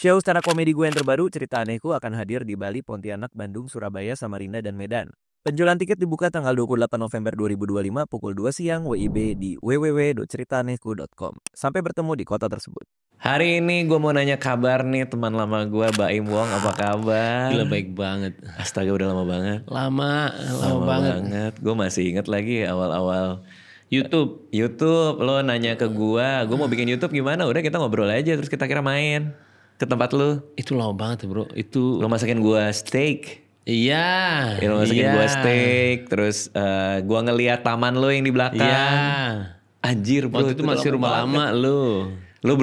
Show stand up komedi gue yang terbaru, Cerita Anehku, akan hadir di Bali, Pontianak, Bandung, Surabaya, Samarinda, dan Medan. Penjualan tiket dibuka tanggal 28 November 2025 pukul 2 siang WIB di www.ceritaaneku.com. Sampai bertemu di kota tersebut. Hari ini gue mau nanya kabar nih teman lama gue, Baim Wong, apa kabar? Gila baik banget. Astaga, udah lama banget. Lama banget. Gue masih inget lagi awal-awal YouTube. lo nanya ke gue mau bikin YouTube gimana? Udah kita ngobrol aja terus kita kira main ke tempat lu. Itu lama banget bro. Itu Lo masakin gue steak. Iya. Lo masakin gue steak. Terus gue ngeliat taman lo yang di belakang. Iya. Anjir bro. Waktu itu masih rumah lama lu. Lo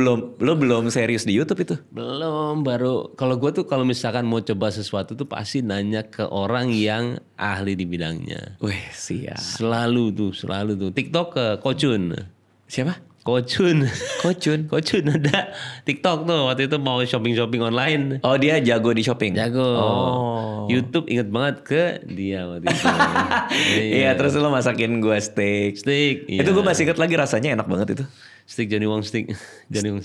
belum serius di YouTube itu? Belum, baru. Kalau gue tuh kalau misalkan mau coba sesuatu tuh pasti nanya ke orang yang ahli di bidangnya. Wih siap. Selalu tuh. TikTok ke Kocun. Siapa? Kocun ada TikTok tuh waktu itu mau shopping online. Oh dia jago di shopping? Jago. Oh. YouTube inget banget ke dia waktu itu. Iya terus lo masakin gue steak. Iya. Itu gue masih inget lagi rasanya enak banget itu. Steak Johnny Wong steak.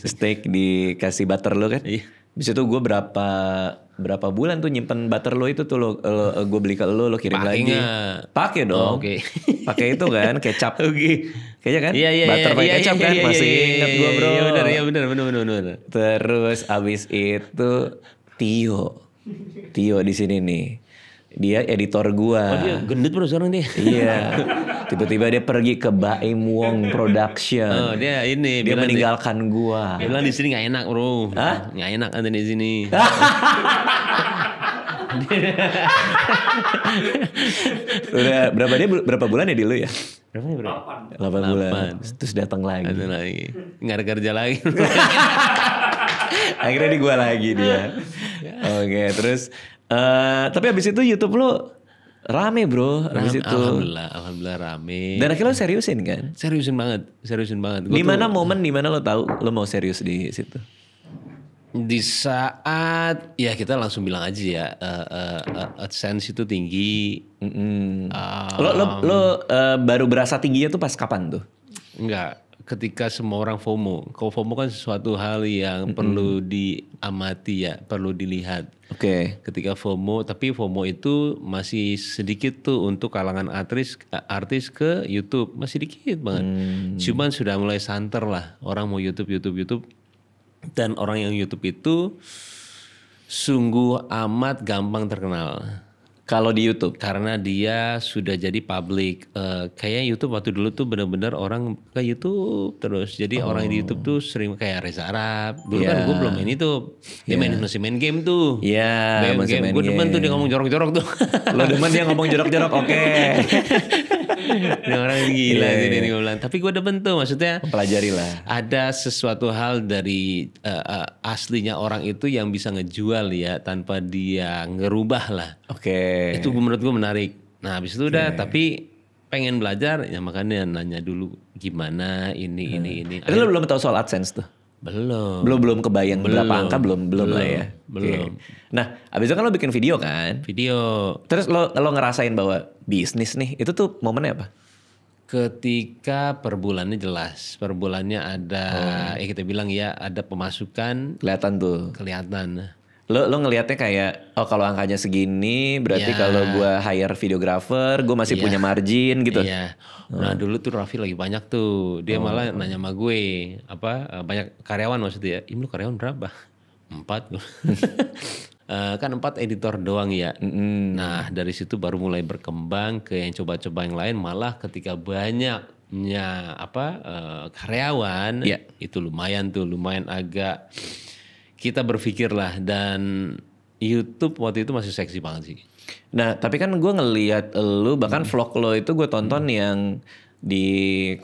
Steak dikasih butter lo kan? Iya. Habis itu gue berapa bulan tuh nyimpen butter lo itu tuh gue beli ke lo kirim Pake lagi. Pakai dong. Oh, oke. Pakai itu kan kecap. Oke. Kayaknya kan? Iya. Butter pakai kecap kan? Masih inget gue bro. Iya benar. Terus abis itu Tio di sini nih. Dia editor gua. Oh dia gendut bro sekarang dia. Iya. Tiba-tiba dia pergi ke Baim Wong Production. Oh dia ini. Dia meninggalkan gua. Dia bilang di sini nggak enak bro. Hah? Nggak enak ada di sini. Udah berapa bulan ya di lu ya? Berapa ya bro? 8 bulan. Terus datang lagi. Ada lagi. Nggak ada kerja lagi. Akhirnya di gua lagi dia. Oke, terus tapi abis itu YouTube lo rame bro. Abis itu. Alhamdulillah rame. Dan akhirnya lo seriusin kan? Seriusin banget. Di mana momen di mana lo tahu lo mau serius di situ? Di saat ya kita langsung bilang aja ya AdSense itu tinggi. Lo baru berasa tingginya tuh pas kapan tuh? Enggak, ketika semua orang FOMO. Kalau FOMO kan sesuatu hal yang perlu diamati ya, perlu dilihat. Oke. Ketika FOMO, tapi FOMO itu masih sedikit tuh untuk kalangan artis ke YouTube, masih dikit banget. Cuman sudah mulai santer lah, orang mau YouTube. Dan orang yang YouTube itu sungguh amat gampang terkenal. Kalau di YouTube? Karena dia sudah jadi public. Kayak YouTube waktu dulu tuh benar-benar orang ke YouTube terus. Jadi orang di YouTube tuh sering kayak Reza Arab. Dulu kan gue belum main itu. Dia masih main game tuh. Iya, masih main game. Gue demen tuh dia ngomong jorok-jorok tuh. Lo demen dia ngomong jorok-jorok, oke. Dia orang gila sih dia bilang. Tapi gue demen tuh, maksudnya pelajari lah. ada sesuatu hal dari aslinya orang itu yang bisa ngejual ya tanpa dia ngerubah lah. Oke. Itu menurut gue menarik. Nah habis itu udah, tapi pengen belajar ya makanya nanya dulu gimana ini. Tapi lo belum tahu soal AdSense tuh? Belum kebayang berapa angka belum lah ya. Belum. Okay. Nah, abis itu kan lo bikin video kan? Video. Terus lo ngerasain bahwa bisnis nih, itu tuh momennya apa? Ketika per bulannya jelas, per bulannya ada ya kita bilang ya ada pemasukan Kelihatan tuh. kelihatan. Lo ngelihatnya kayak kalau angkanya segini berarti kalau gue hire videographer gue masih punya margin gitu. Iya. Nah dulu tuh Raffi lagi banyak tuh. Dia malah nanya sama gue banyak karyawan maksudnya. Ini lu karyawan berapa? 4. Kan 4 editor doang ya. Nah dari situ baru mulai berkembang ke yang coba-coba yang lain. Malah ketika banyaknya karyawan itu lumayan agak kita berpikir lah. Dan YouTube waktu itu masih seksi banget sih. Nah tapi kan gue ngelihat lu bahkan vlog lo itu gue tonton yang di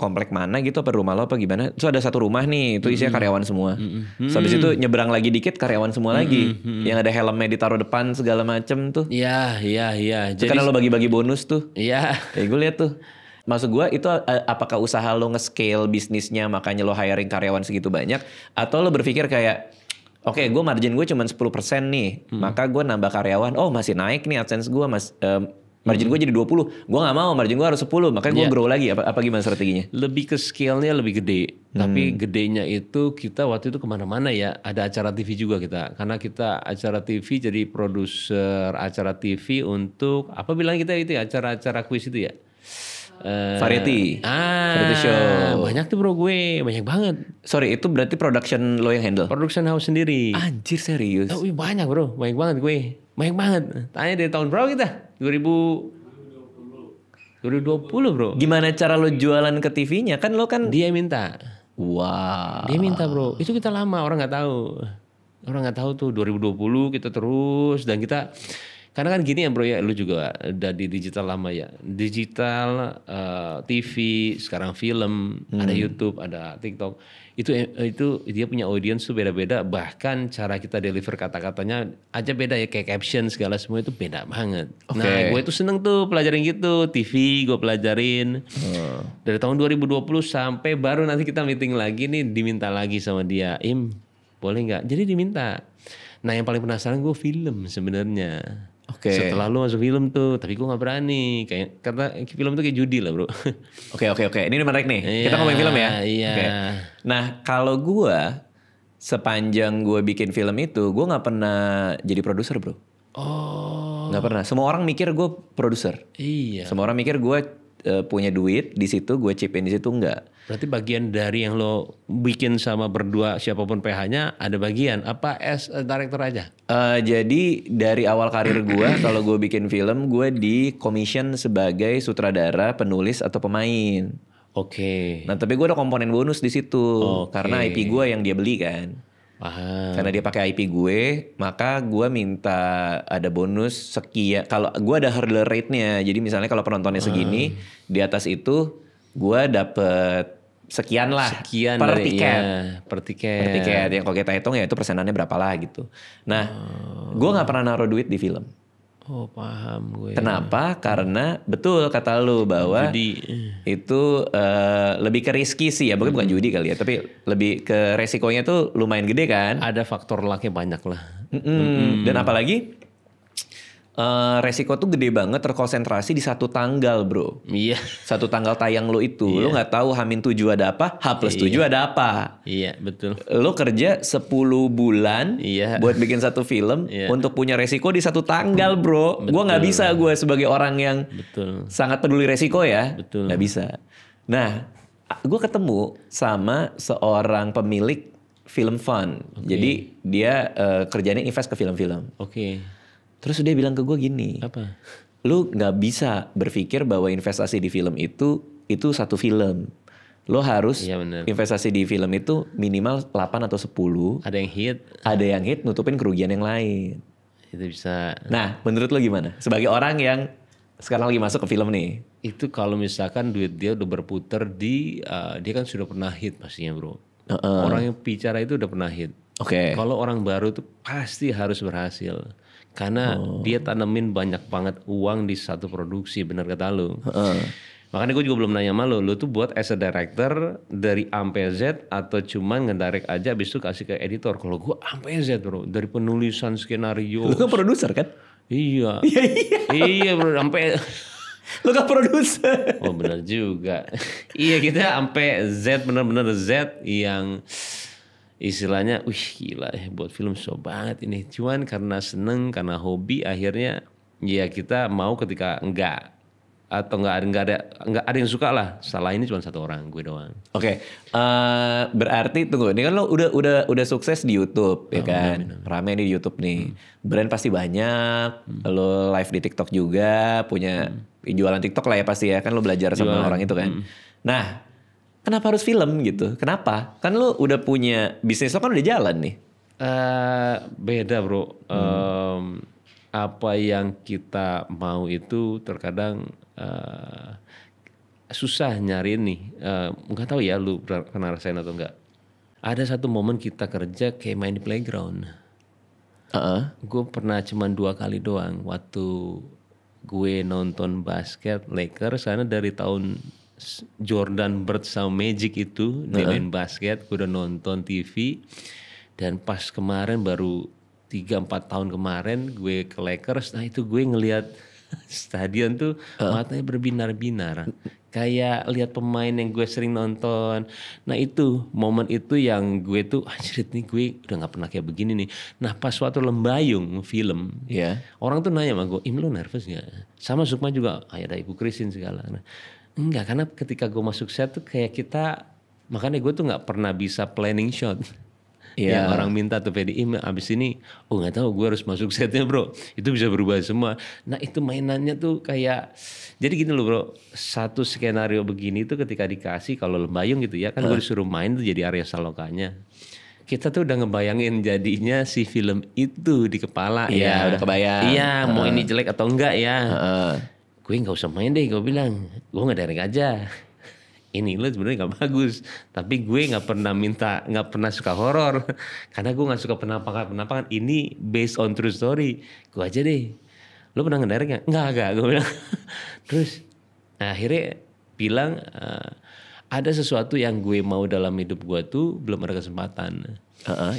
komplek mana gitu apa rumah lo apa gimana. Terus ada satu rumah nih itu isinya karyawan semua. Terus habis itu nyebrang lagi dikit karyawan semua lagi. Yang ada helmnya ditaruh depan segala macem tuh. Iya. Jadi karena lo bagi-bagi bonus tuh. Iya. Kayak gue lihat tuh. Maksud gue itu apakah usaha lo nge-scale bisnisnya makanya lo hiring karyawan segitu banyak. Atau lo berpikir kayak oke, gue margin gue cuma 10% nih. Maka gue nambah karyawan. Oh masih naik nih AdSense gue Margin gue jadi 20. Gue gak mau, margin gue harus 10. Makanya gue grow lagi. Apa gimana strateginya? Lebih ke scale-nya lebih gede. Tapi gedenya itu kita waktu itu kemana-mana ya. Ada acara TV juga kita. Karena kita acara TV jadi produser acara TV untuk, apa bilang kita itu ya, acara-acara kuis itu ya. Variety. Variety show. Banyak tuh bro gue, banyak banget. Sorry, itu berarti production lo yang handle? Production house sendiri. Anjir serius? Oh, banyak bro, banyak banget gue. Banyak banget. Tanya dari tahun berapa kita? 2020 bro. Gimana cara lo jualan ke TV-nya? Kan lo kan... Dia minta. Wow. Dia minta bro. Itu kita lama, orang gak tahu. Orang gak tahu tuh 2020 kita terus. Dan kita... Karena kan gini ya bro ya, lu juga udah di digital lama ya. Digital, TV, sekarang film, ada YouTube, ada TikTok. Itu dia punya audience tuh beda-beda. Bahkan cara kita deliver kata-katanya aja beda ya, kayak caption segala semua itu beda banget. Okay. Nah gue tuh seneng tuh pelajarin gitu, TV gue pelajarin. Dari tahun 2020 sampai baru nanti kita meeting lagi nih, diminta lagi sama dia, Im boleh nggak? Jadi diminta. Nah yang paling penasaran gue film sebenarnya. Setelah lu masuk film tuh, tapi gue gak berani. Kayak kata film tuh kayak judi lah bro. Oke. Ini menarik nih. Kita ngomongin film ya. Iya. Okay. Nah kalau gue sepanjang gue bikin film itu, gue nggak pernah jadi produser bro. Oh. Nggak pernah. Semua orang mikir gue produser. Iya. Semua orang mikir gue punya duit di situ, gue chipin di situ, enggak. Berarti bagian dari yang lo bikin sama berdua siapapun PH-nya ada bagian apa as director aja? Jadi dari awal karir gue kalau gue bikin film gue di commission sebagai sutradara, penulis atau pemain. Oke. Nah tapi gue ada komponen bonus di situ karena IP gue yang dia beli kan. Paham. Karena dia pakai IP gue, maka gue minta ada bonus sekian. Kalau gue ada hurdle rate-nya, jadi misalnya kalau penontonnya segini, di atas itu gue dapet sekian lah. Sekian per dari, tiket. ya, per tiket. Per tiket. Yang kalau kita hitung ya itu persenannya berapa lah gitu. Nah, gue nggak pernah naruh duit di film. Oh paham gue. Kenapa? Karena betul kata lu bahwa Judi. Itu lebih ke risky sih ya, bukan judi kali ya, tapi lebih ke resikonya tuh lumayan gede kan. Ada faktor lucknya banyak lah. Dan apalagi resiko tuh gede banget terkonsentrasi di satu tanggal bro. Iya. Satu tanggal tayang lo itu, lo nggak tahu H-7 ada apa, H+7 ada apa. Iya betul. Lo kerja 10 bulan buat bikin satu film untuk punya resiko di satu tanggal bro. Gue nggak bisa, gue sebagai orang yang sangat peduli resiko ya, nggak bisa. Nah, gue ketemu sama seorang pemilik film fund. Jadi dia kerjanya invest ke film-film. Terus dia bilang ke gue gini, apa? Lu gak bisa berpikir bahwa investasi di film itu satu film. Lo harus investasi di film itu minimal 8 atau 10. Ada yang hit. Ada yang hit nutupin kerugian yang lain. Itu bisa. Nah menurut lo gimana? Sebagai orang yang sekarang lagi masuk ke film nih. Itu kalau misalkan duit dia udah berputar di, dia kan sudah pernah hit pastinya bro. Orang yang bicara itu udah pernah hit. Kalau orang baru itu pasti harus berhasil. Karena dia tanemin banyak banget uang di satu produksi, benar kata lu. Makanya gue juga belum nanya sama lu tuh buat as a director dari A sampai Z atau cuman ngedirect aja abis itu kasih ke editor. Kalau gue A sampai Z bro, dari penulisan skenario. Lu kan produser kan? Iya. Iya bro, sampai lu kan produser. Oh benar juga. Iya kita sampai Z, benar-benar Z yang istilahnya, wih gila ya buat film show banget ini. Cuman karena seneng, karena hobi, akhirnya ya kita mau ketika enggak atau enggak ada yang suka lah. Salah ini cuma satu orang, gue doang. Berarti tunggu, ini kan lo udah sukses di YouTube ya kan, rame di YouTube nih. Brand pasti banyak, lo live di TikTok juga, punya jualan TikTok lah ya pasti ya kan, lo belajar sama orang itu kan. Nah, kenapa harus film gitu? Kenapa? Kan lo udah punya bisnis lo kan udah jalan nih. Beda bro. Apa yang kita mau itu terkadang susah nyari nih. Nggak tahu ya lu pernah rasain atau enggak. Ada satu momen kita kerja kayak main di playground. Gue pernah cuma 2 kali doang. Waktu gue nonton basket Lakers sana dari tahun Jordan Bird sama Magic itu dia main basket, gue udah nonton TV. Dan pas kemarin baru 3-4 tahun kemarin gue ke Lakers, nah itu gue ngelihat stadion tuh matanya berbinar-binar. Kayak lihat pemain yang gue sering nonton. Nah itu momen itu yang gue tuh anjir nih gue udah gak pernah kayak begini nih. Nah pas suatu Lembayung film, orang tuh nanya sama gue, Im lu nervous gak? Sama Sukma juga, ada Ibu Christine segala. Nah, enggak, karena ketika gue masuk set tuh kayak kita, makanya gue tuh gak pernah bisa planning shot. Yang orang minta tuh PDI abis ini, nggak tahu gue harus masuk setnya bro, itu bisa berubah semua. Nah itu mainannya tuh kayak, jadi gini loh bro, satu skenario begini tuh ketika dikasih kalau Lembayung gitu ya, kan gue disuruh main tuh jadi Arya Salokanya. Kita tuh udah ngebayangin jadinya si film itu di kepala udah kebayang. Iya, mau ini jelek atau enggak ya. Gue nggak usah main deh, gue bilang, gue ngedirect aja. Ini lo sebenarnya nggak bagus, tapi gue nggak pernah suka horor, karena gue nggak suka penampakan. Ini based on true story, gue aja deh. Lo pernah ngedirect nggak? Nggak, gue bilang. Terus akhirnya bilang ada sesuatu yang gue mau dalam hidup gue tuh belum ada kesempatan.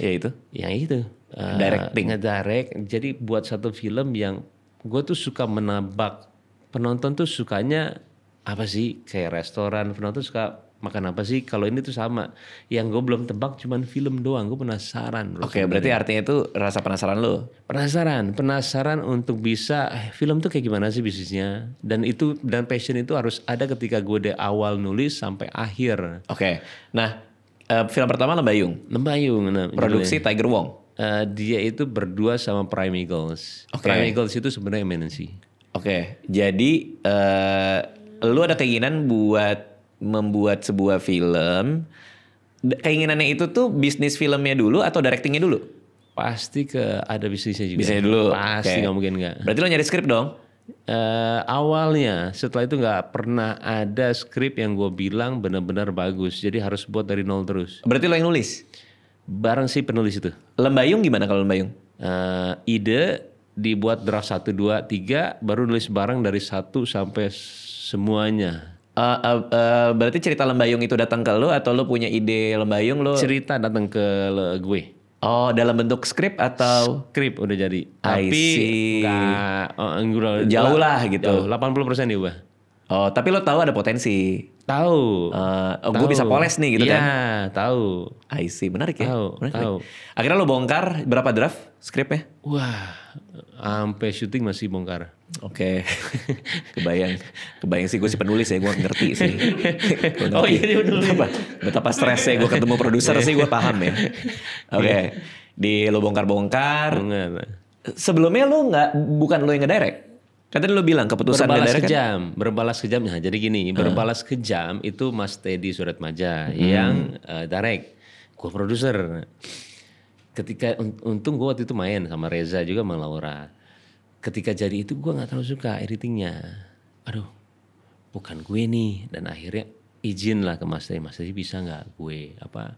Yang itu. Directing. Ngedirect. Jadi buat satu film yang gue tuh suka menebak, penonton tuh sukanya apa sih, kayak restoran, penonton suka makan apa sih, kalau ini tuh sama. Yang gue belum tebak cuman film doang, gue penasaran. Oke, berarti artinya itu rasa penasaran lo? Penasaran untuk bisa film tuh kayak gimana sih bisnisnya. Dan passion itu harus ada ketika gue dari awal nulis sampai akhir. Oke, nah film pertama Lembayung. Nah, produksi judulnya Tiger Wong. Dia itu berdua sama Prime Eagles. Prime Eagles itu sebenarnya MNC. Oke, jadi lu ada keinginan buat membuat sebuah film. Keinginannya itu tuh bisnis filmnya dulu atau directingnya dulu? Pasti ada bisnisnya juga. Bisnisnya dulu. Pasti nggak mungkin nggak. Berarti lo nyari skrip dong? Awalnya, setelah itu nggak pernah ada skrip yang gue bilang benar-benar bagus. Jadi harus buat dari nol terus. Berarti lo yang nulis? Bareng si penulis itu. Lembayung gimana kalau Lembayung? Ide dibuat draft 1, 2, 3, baru nulis bareng dari 1 sampai semuanya. Berarti cerita Lembayung itu datang ke lo atau lo punya ide Lembayung lo? Cerita datang ke gue. Oh, dalam bentuk skrip atau? Skrip udah jadi. Tapi enggak jauh lah gitu. 80% diubah. Oh, tapi lo tahu ada potensi. Tahu. Gue bisa poles nih gitu kan? Iya, tahu. I see, menarik ya. Tahu. Akhirnya lo bongkar berapa draft skripnya? Wah, sampai syuting masih bongkar. Oke. Kebayang sih, gue sih penulis ya, gue ngerti sih. Oh iya dia penulis. Betapa stresnya gue ketemu produser sih, gue paham ya. Oke. Di lo bongkar-bongkar. Sebelumnya lo bukan lo yang ngedirect? Katanya lo bilang keputusan ngedirect kan? Berbalas kejam. Nah, jadi gini, Berbalas Kejam itu Mas Teddy Suratmaja yang direct. Gue produser. Ketika untung gue waktu itu main sama Reza juga sama Laura. Ketika jadi itu gue gak terlalu suka editingnya. Aduh, bukan gue nih. Dan akhirnya izin lah ke Mas Teddy. Mas Teddy bisa gak gue apa.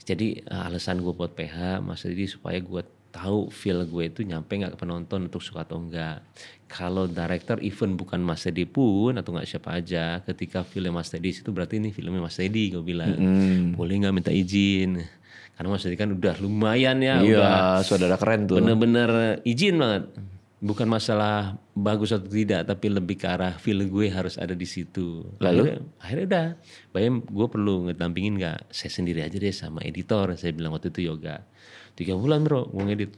Jadi alasan gue buat PH Mas Teddy supaya gue tahu feel gue itu nyampe gak ke penonton untuk suka atau enggak. Kalau director even bukan Mas Teddy pun atau gak siapa aja. Ketika film Mas Teddy itu berarti ini filmnya Mas Teddy gue bilang. Boleh gak minta izin. Karena Mas Teddy kan udah lumayan ya. Iya, udah saudara keren tuh. Bener-bener izin banget. Bukan masalah bagus atau tidak, tapi lebih ke arah feel gue harus ada di situ. Lalu? Akhirnya udah, bayang gue perlu ngedampingin gak? Saya sendiri aja deh sama editor. Saya bilang waktu itu Yoga. 3 bulan bro, gue ngedit.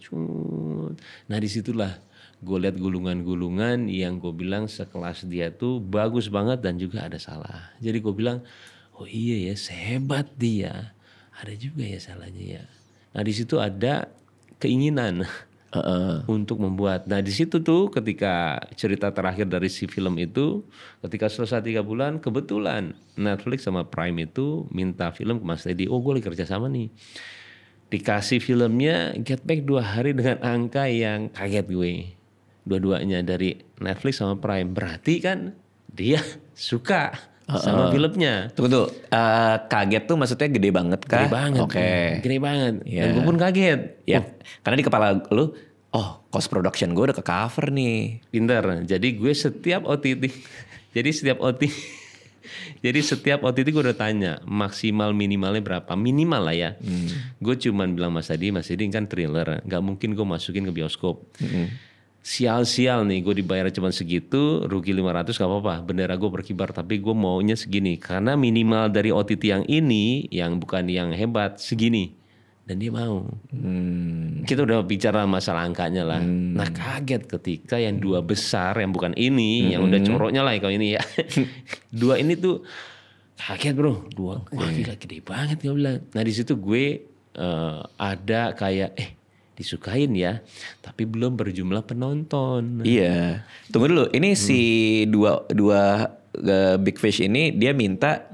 Nah disitulah gue lihat gulungan-gulungan yang gue bilang sekelas dia tuh bagus banget dan juga ada salah. Jadi gue bilang, oh iya ya sehebat dia. Ada juga ya salahnya ya. Nah di situ ada keinginan. Untuk membuat. Nah di situ tuh ketika cerita terakhir dari si film itu, ketika selesai 3 bulan, kebetulan Netflix sama Prime itu minta film ke Mas Teddy. Oh gue lagi kerja sama nih. Dikasih filmnya Get Back 2 hari dengan angka yang kaget gue. Dua-duanya dari Netflix sama Prime. Berarti kan dia suka sama filmnya. Tunggu, kaget tuh maksudnya gede banget kah? Gede banget. Oke. Gede banget. Yeah. Dan gue pun kaget. Ya, karena di kepala lu, oh cost production gue udah ke cover nih. Pinter. Jadi gue setiap OTT, jadi setiap OTT gue udah tanya maksimal minimalnya berapa. Minimal lah ya. Gue cuman bilang Mas Teddy kan thriller. Gak mungkin gue masukin ke bioskop. sial-sial nih gue dibayar cuma segitu, rugi 500 gak apa-apa, bendera gue berkibar, tapi gue maunya segini karena minimal dari OTT yang ini, yang bukan yang hebat, segini, dan dia mau. Kita udah bicara masalah angkanya lah. Nah kaget ketika yang 2 besar yang bukan ini, yang udah coroknya lah kalau ini ya, 2 ini tuh kaget bro, 2 wah gila gede banget gue bilang. Nah di situ gue ada kayak disukain ya, tapi belum berjumlah penonton. Iya. Tunggu dulu, ini si dua Big Fish ini dia minta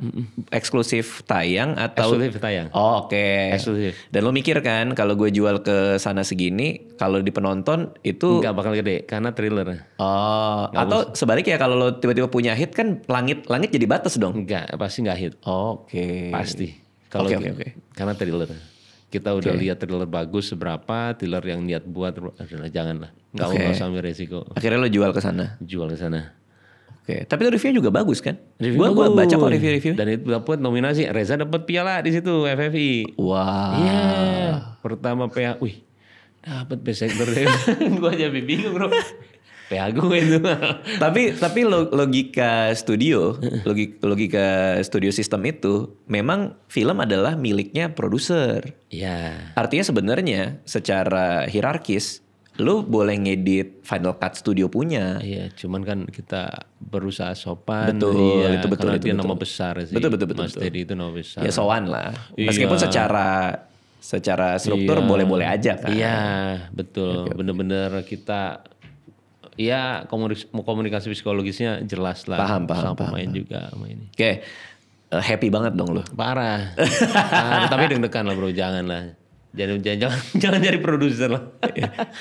eksklusif tayang atau eksklusif tayang? Oh oke. Eksklusif. Dan lo mikir kan kalau gue jual ke sana segini, kalau di penonton itu nggak bakal gede karena thriller. Oh, atau sebaliknya kalau lo tiba-tiba punya hit kan langit jadi batas dong? Enggak, pasti nggak hit. Oke. Pasti. Kalau karena thriller. Kita udah lihat thriller bagus seberapa, thriller yang niat buat adalah janganlah. Enggak mau sampai resiko. Akhirnya lo jual ke sana. Jual ke sana. Oke, tapi review juga bagus kan? Gua baca kok review-review. Dan itu dapat nominasi, Reza dapat piala di situ FFI. Wah. Iya. Pertama PH, dapat best actor. Gua aja bingung, bro. PH gue itu. tapi logika studio sistem itu memang film adalah miliknya produser. Iya. Artinya sebenarnya secara hierarkis lu boleh ngedit Final Cut studio punya. Iya, cuman kan kita berusaha sopan. Betul, iya, itu betul. Karena dia nama besar sih. Betul. Mas Teddy itu nama besar. Ya sowan lah. Meskipun secara struktur boleh-boleh aja kan. Iya, betul. Bener-bener kita komunikasi psikologisnya jelas lah. Paham. Pemain juga sama ini. Oke. Happy banget dong lu. Parah. Tapi deg-degan lah bro, jangan lah. Jangan jadi produser lah.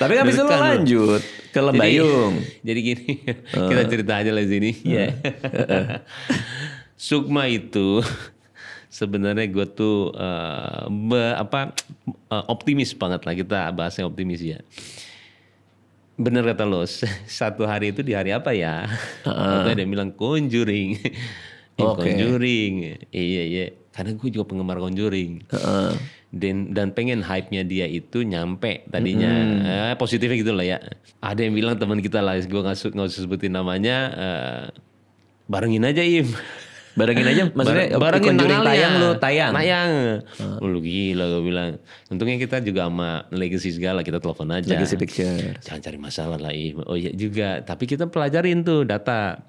Tapi habis itu lo lanjut ke Lembayung. Jadi gini, kita cerita aja lah sini. Sukma itu sebenarnya gue tuh optimis banget lah, kita bahasnya optimis ya. Bener kata lo, satu hari itu di hari apa ya? Atau dia bilang Conjuring. Conjuring. Iya. Karena gue juga penggemar Conjuring. Dan pengen hype-nya dia itu nyampe tadinya. Positifnya gitu lah ya. Ada yang bilang teman kita lah, gue gak usah sebutin namanya. Barengin aja Im. Barengin aja, maksudnya barengin Conjuring tayang. Lu gila gue bilang. Untungnya kita juga sama Legacy segala, kita telepon aja. Legacy Picture. Jangan cari masalah lah Im. Oh iya juga, tapi kita pelajarin tuh data.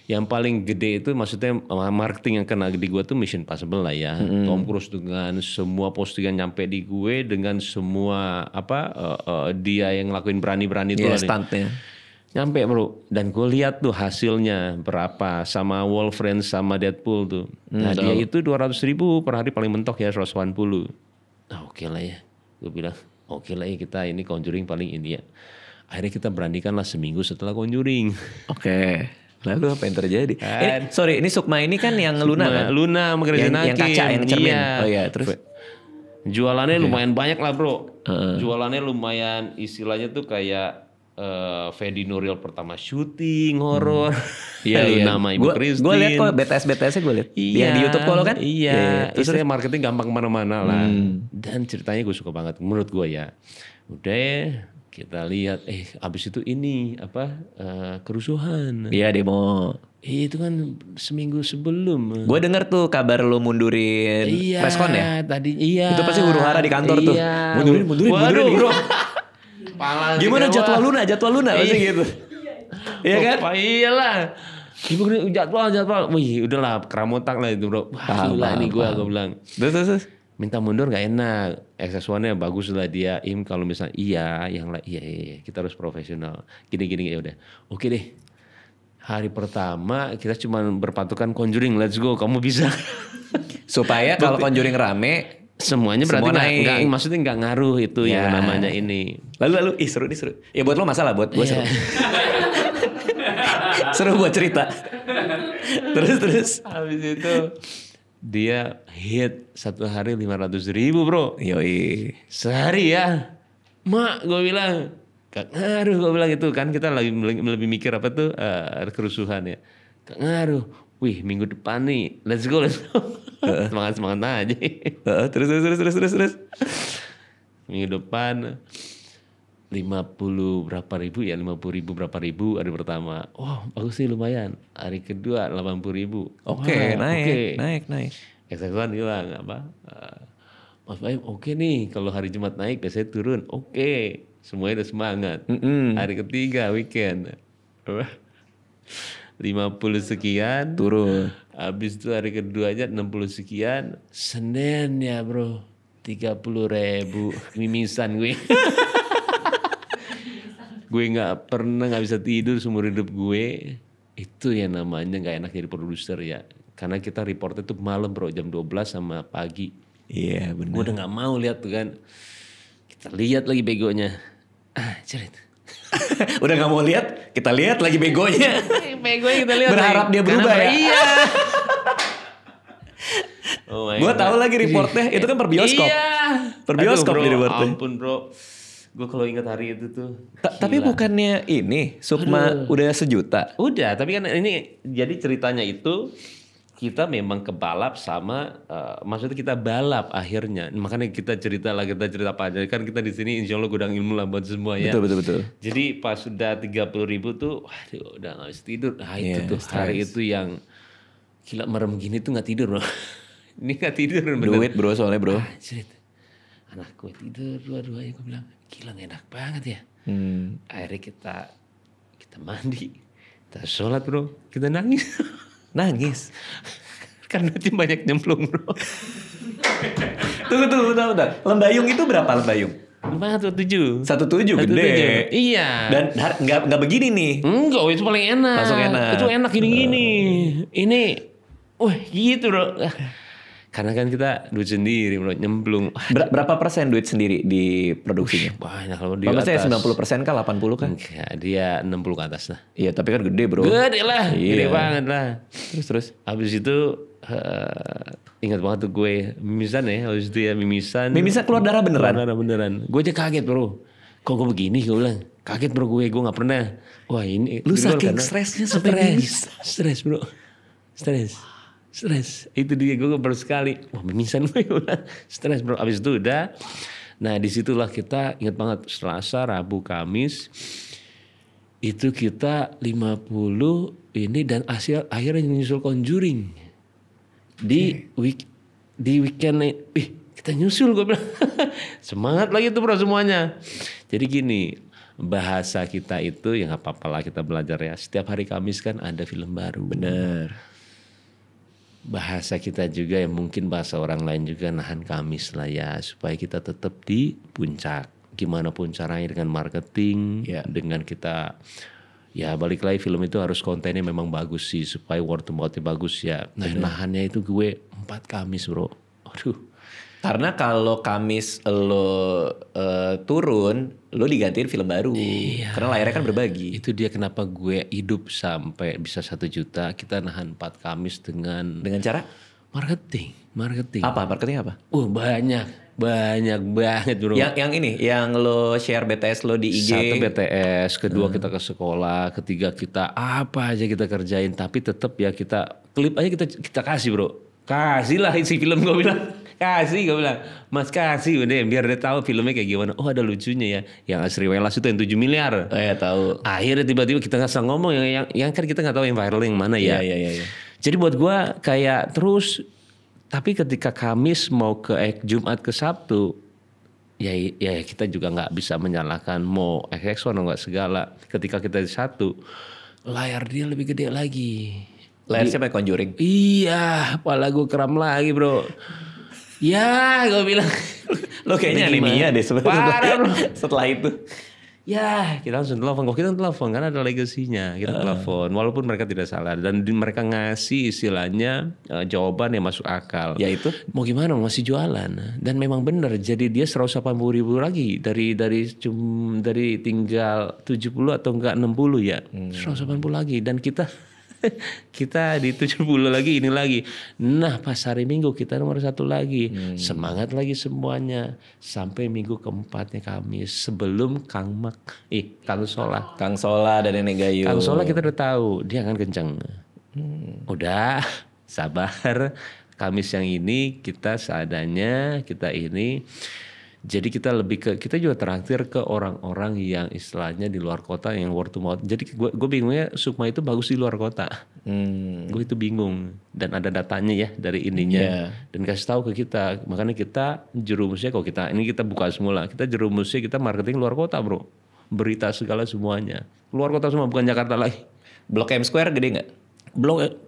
Yang paling gede itu maksudnya marketing yang kena di gue tuh Mission Impossible lah ya. Tom Cruise dengan semua postingan nyampe di gue, dengan semua dia yang ngelakuin berani-berani itu lah. Stuntnya. Nyampe bro, dan gue lihat tuh hasilnya berapa sama Wolverine sama Deadpool tuh. Nah dia itu 200.000 per hari paling mentok ya, 180. Nah oke lah ya, gue bilang oke lah ya, kita ini Conjuring paling ini ya. Akhirnya kita beranikan lah seminggu setelah Conjuring. Oke. Lalu apa yang terjadi? Ini Sukma ini kan yang Luna kan? Luna yang kaca, yang cermin. Iya. Oh iya, terus? Jualannya lumayan banyak lah bro. Jualannya lumayan, istilahnya tuh kayak Fedi Nuril pertama syuting horor. Iya. Nama Ibu Christine. Gue liat kok BTS-nya gue liat. Yang di YouTube kalau kan? Iya. Istilahnya marketing gampang kemana-mana lah. Dan ceritanya gue suka banget. Menurut gue ya. Udah kita lihat. Abis itu ini kerusuhan. Iya demo. Itu kan seminggu sebelum. Gue denger tuh kabar lo mundurin preskon ya? Tadi iya. Itu pasti huru hara di kantor tuh. Mundurin. Waduh bro. Gimana jadwal Luna pasti gitu. Iya kan? Iyalah. Ibu jadwal. Wih, udahlah keramotak lah itu, Bro. Wah, gila nih gue bilang. Terus. Minta mundur gak enak. XS1-nya bagus lah dia. Kalau misalnya iya, kita harus profesional. Gini ya udah. Oke deh. Hari pertama kita cuma berpatokan Conjuring, let's go. Kamu bisa. Supaya kalau Conjuring rame semuanya berarti enggak, maksudnya enggak ngaruh itu yang namanya ini. Lalu seru. Ya buat lo masalah, buat gue seru. Seru buat cerita. Terus. Habis itu dia hit satu hari 500.000 bro. Yoi. Sehari ya. Mak gue bilang gak ngaruh, gue bilang itu kan kita lebih mikir apa tuh kerusuhan ya. Gak ngaruh. Wih minggu depan nih, let's go. Semangat aja. Terus. Minggu depan 50 berapa ribu ya, 50.000 berapa ribu hari pertama. Oh bagus sih lumayan. Hari kedua 80.000. Oke, naik. Eksekutivan bilang apa? Mas Baim oke nih, kalau hari Jumat naik biasanya turun. Oke, semuanya udah semangat. Hari ketiga weekend. 50 sekian. Turun. Habis itu hari keduanya 60 sekian. Senin ya bro, 30.000. Mimisan gue. Gue gak bisa tidur seumur hidup gue. Itu yang namanya gak enak jadi produser ya. Karena kita reportnya tuh malam bro, jam 12 sama pagi. Iya benar. Gue udah gak mau lihat tuh kan. Kita lihat lagi begonya. Cerit. Udah gak mau lihat, kita lihat lagi begonya. Begonya kita lihat. Berharap dia berubah ya. Iya. Gue tahu lagi reportnya, itu kan per bioskop. Iya. Per bioskop di reportnya. Ampun bro. Gue kalau ingat hari itu tuh. Tapi bukannya ini Sukma udah 1 juta? Udah, tapi kan ini jadi ceritanya itu kita memang kebalap sama maksudnya kita balap akhirnya. Makanya kita cerita apa aja. Kan kita di sini insya Allah gudang ilmu lah buat semua ya. Betul. Jadi pas sudah 30.000 tuh waduh udah gak bisa tidur. Nah itu tuh hari itu yang gila merem gini tuh gak tidur bro. Ini gak tidur bener. Duit bro soalnya bro. Anak gue tidur dua-duanya, gue bilang gila enak banget ya. Akhirnya kita mandi, kita sholat bro, kita nangis. Nangis? Karena tim banyak nyemplung bro. Tunggu. Lembayung itu berapa lembayung? 1,7. 1,7 gede. Iya. Dan nggak begini nih. Enggak, itu paling enak. Langsung enak. Itu enak gini-gini. Ini, wah gitu bro. Karena kan kita duit sendiri bro, nyemplung. Berapa persen duit sendiri di produksinya? Banyak kalau di atas. Maksudnya 90% kah 80 kan? Enggak, dia 60 ke atas lah. Iya tapi kan gede bro. Gede lah, gede banget lah. Terus? Habis itu ingat banget tuh gue mimisan ya. Habis itu ya mimisan. Mimisan keluar darah beneran? Keluar darah beneran. Gue aja kaget bro. Kok gue begini gue bilang. Kaget bro gue gak pernah. Wah ini. Lu saking stresnya sampai Stres bro. Stres. Itu dia gue baru sekali. Wah mimisan gue udah stres bro. Abis itu udah. Nah disitulah kita ingat banget. Selasa, Rabu, Kamis. Itu kita 50 ini. Dan akhirnya nyusul Conjuring. Di weekend. Kita nyusul gue bilang. Semangat lagi tuh bro semuanya. Jadi gini. Bahasa kita itu ya gak apa-apa lah kita belajar ya. Setiap hari Kamis kan ada film baru. Bener. Bahasa kita juga yang mungkin bahasa orang lain juga nahan Kamis lah ya. Supaya kita tetap di puncak. Gimana pun caranya dengan marketing. Dengan kita ya balik lagi film itu harus kontennya memang bagus sih. Supaya word of mouth-nya bagus ya. Nahannya itu gue 4 Kamis bro. Aduh. Karena kalau Kamis lo turun, lo digantiin film baru. Iya. Karena layarnya kan berbagi. Itu dia kenapa gue hidup sampai bisa 1 juta. Kita nahan 4 Kamis dengan cara? Marketing. Apa? Marketing apa? Banyak banget bro. Yang ini, yang lo share BTS lo di IG. 1 BTS, kedua kita ke sekolah, ketiga kita apa aja kita kerjain. Tapi tetap ya kita klip aja kita kasih bro. Kasih lah isi film gue bilang. Kasih gue bilang. Mas kasih udah biar dia tahu filmnya kayak gimana. Oh ada lucunya ya. Yang Asri Welas itu yang 7 miliar. Oh ya tahu. Akhirnya tiba-tiba kita nggak usah ngomong yang kan kita nggak tahu yang viral yang mana ya. Iya. Jadi buat gue kayak terus. Tapi ketika Kamis mau ke Jumat ke Sabtu. Ya kita juga nggak bisa menyalahkan mau XX1 nggak segala. Ketika kita di satu. Layar dia lebih gede lagi. Layar siapa yang Conjuring? Iya, kepala gue kram lagi bro. Ya, gue bilang. Lo kayaknya anemia deh setelah itu. Ya, kita langsung telepon. Kita telepon karena ada legasinya. Kita telepon, walaupun mereka tidak salah. Dan mereka ngasih istilahnya jawaban yang masuk akal. Yaitu? Mau gimana, masih jualan. Dan memang benar, jadi dia 180.000 lagi. Dari tinggal 70 atau enggak 60 ya. 180 lagi. Dan kita di 70 lagi ini lagi. Nah pas hari Minggu kita nomor 1 lagi. Semangat lagi semuanya. Sampai minggu keempatnya Kamis. Sebelum Kang Sola dan Nenek Gayo. Kang Sola kita udah tahu dia akan kencang. Udah sabar. Kamis yang ini kita seadanya kita ini. Jadi kita juga traktir ke orang-orang yang istilahnya di luar kota yang word to mouth. Jadi gue bingungnya Sukma itu bagus di luar kota. Gue itu bingung dan ada datanya ya dari ininya dan kasih tahu ke kita. Makanya kita jerumusnya kalau kita buka semula, kita jerumusnya kita marketing luar kota bro. Berita segala semuanya luar kota semua, bukan Jakarta lagi. Blok M Square gede nggak?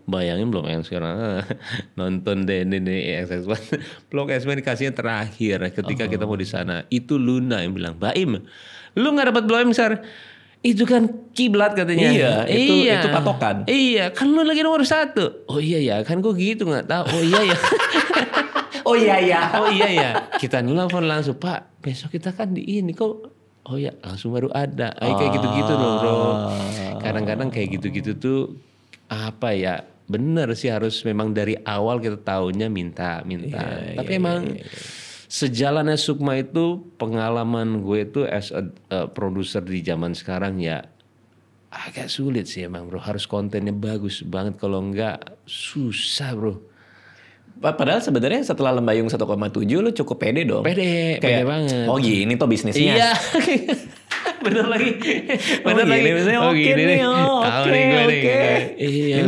Bayangin Blok M sekarang nonton deh ini XX1. Blok M dikasihnya terakhir ketika kita mau di sana. Itu Luna yang bilang, Baim, lu nggak dapat Blok M besar? Itu kan kiblat katanya. Itu patokan. Iya, kan lu lagi nomor 1. Oh iya ya, kan gue gitu nggak tahu. Oh iya ya. Oh iya ya. Kita nelfon langsung, Pak, besok kita kan di ini kok. Oh ya, langsung baru ada. Kayak gitu-gitu loh bro. Kadang-kadang kayak gitu-gitu tuh apa ya, bener sih harus memang dari awal kita tahunya minta. Tapi emang sejalannya Sukma itu pengalaman gue itu as a produser di zaman sekarang ya agak sulit sih emang bro. Harus kontennya bagus banget, kalau enggak susah bro. Padahal sebenarnya setelah Lembayung 1,7 lu cukup pede dong. Pede banget. Oh gini tuh bisnisnya. Iya. Bener lagi. Oke nih. Iya.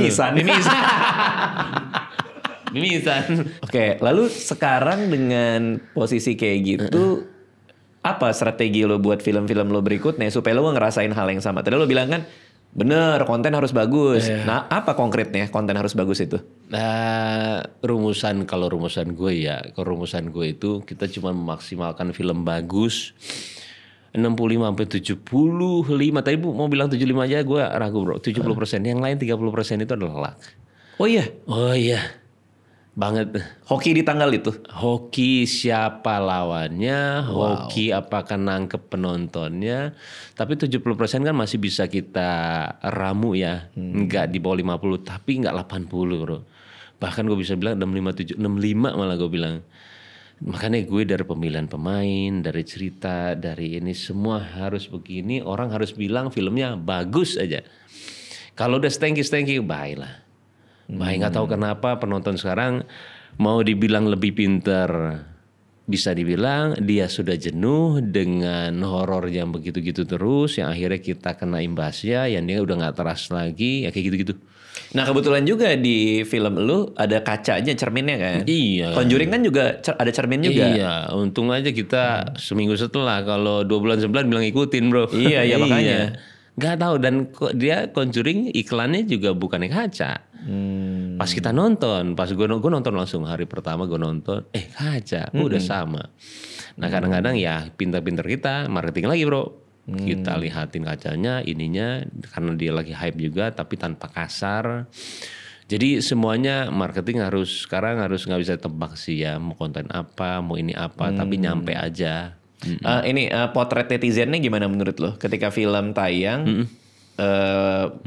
Mimisan. Oke, lalu sekarang dengan posisi kayak gitu, apa strategi lo buat film-film lo berikutnya supaya lo ngerasain hal yang sama? Tadi lo bilang kan, bener konten harus bagus. Nah, apa konkretnya konten harus bagus itu? Nah, kalau rumusan gue itu kita cuma memaksimalkan film bagus 65-75. Tadi Bu mau bilang 75 aja gue ragu bro. 70%. Yang lain 30% itu adalah luck. Oh iya. Banget. Hoki di tanggal itu? Hoki siapa lawannya, hoki apakah nangkep penontonnya. Tapi 70% kan masih bisa kita ramu ya. Enggak di bawah 50, tapi enggak 80 bro. Bahkan gue bisa bilang 65 malah gue bilang. Makanya gue dari pemilihan pemain, dari cerita, dari ini semua harus begini. Orang harus bilang filmnya bagus aja. Kalau udah stanky, baiklah. Baik, nggak tahu kenapa penonton sekarang mau dibilang lebih pinter. Bisa dibilang dia sudah jenuh dengan horor yang begitu-gitu terus. Yang akhirnya kita kena imbasnya, yang dia udah nggak teras lagi. Ya kayak gitu-gitu. Nah kebetulan juga di film lu ada kacanya, cerminnya kan? Iya. Conjuring kan juga ada cermin juga. Iya, untung aja kita seminggu setelah. Kalau 2 bulan sebulan bilang ikutin bro. Iya makanya. Gak tahu, dan dia Conjuring iklannya juga bukannya kaca. Pas kita nonton, pas gue nonton langsung hari pertama gue nonton, kaca, udah sama. Nah kadang-kadang ya pintar-pintar kita marketing lagi bro. Kita lihatin kacanya, ininya, karena dia lagi hype juga, tapi tanpa kasar. Jadi semuanya marketing sekarang harus nggak bisa tebak sih ya, mau konten apa, mau ini apa, tapi nyampe aja. Potret netizennya gimana menurut lo? Ketika film tayang,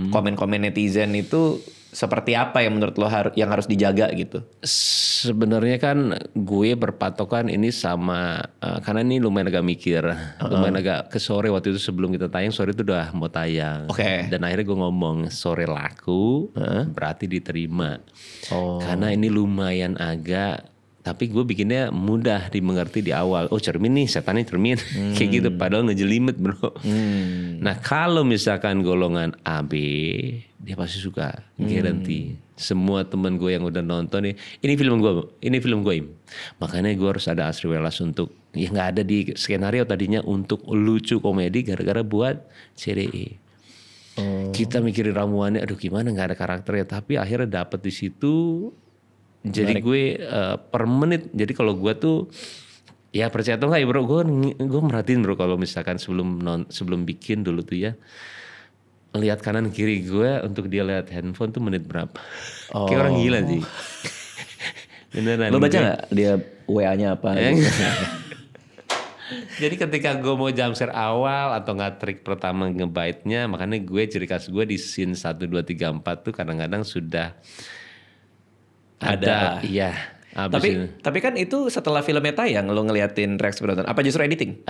komen-komen netizen itu seperti apa yang menurut lo yang harus dijaga gitu? Sebenarnya kan gue berpatokan ini sama karena ini lumayan agak mikir, lumayan agak ke sore waktu itu sebelum kita tayang, sore itu udah mau tayang. Dan akhirnya gue ngomong sore laku, berarti diterima. Karena ini lumayan agak, tapi gue bikinnya mudah dimengerti di awal. Oh cermin nih, setannya cermin. Kayak gitu, padahal ngejelimet bro. Nah kalau misalkan golongan AB, dia pasti suka, guarantee. Semua temen gue yang udah nonton nih, ini film gue. Makanya gue harus ada Asri Welas untuk, ya gak ada di skenario tadinya untuk lucu komedi gara-gara buat CDE. Kita mikirin ramuannya, aduh gimana gak ada karakternya. Tapi akhirnya dapet di situ. Jadi gue per menit, jadi kalau gue tuh ya percaya atau enggak ya bro, gue merhatiin bro kalau misalkan sebelum bikin dulu tuh ya, lihat kanan kiri gue untuk dia lihat handphone tuh menit berapa. Kayak orang gila sih. Beneran. Lo baca nggak dia WA-nya apa? Jadi ketika gue mau jumpscare awal atau nggak trik pertama ngebaitnya, makanya gue ciri khas gue di scene 1, 2, 3, 4 tuh kadang-kadang sudah ada, iya. Tapi kan itu setelah filmnya tayang lo ngeliatin reaksi penonton. Apa justru editing?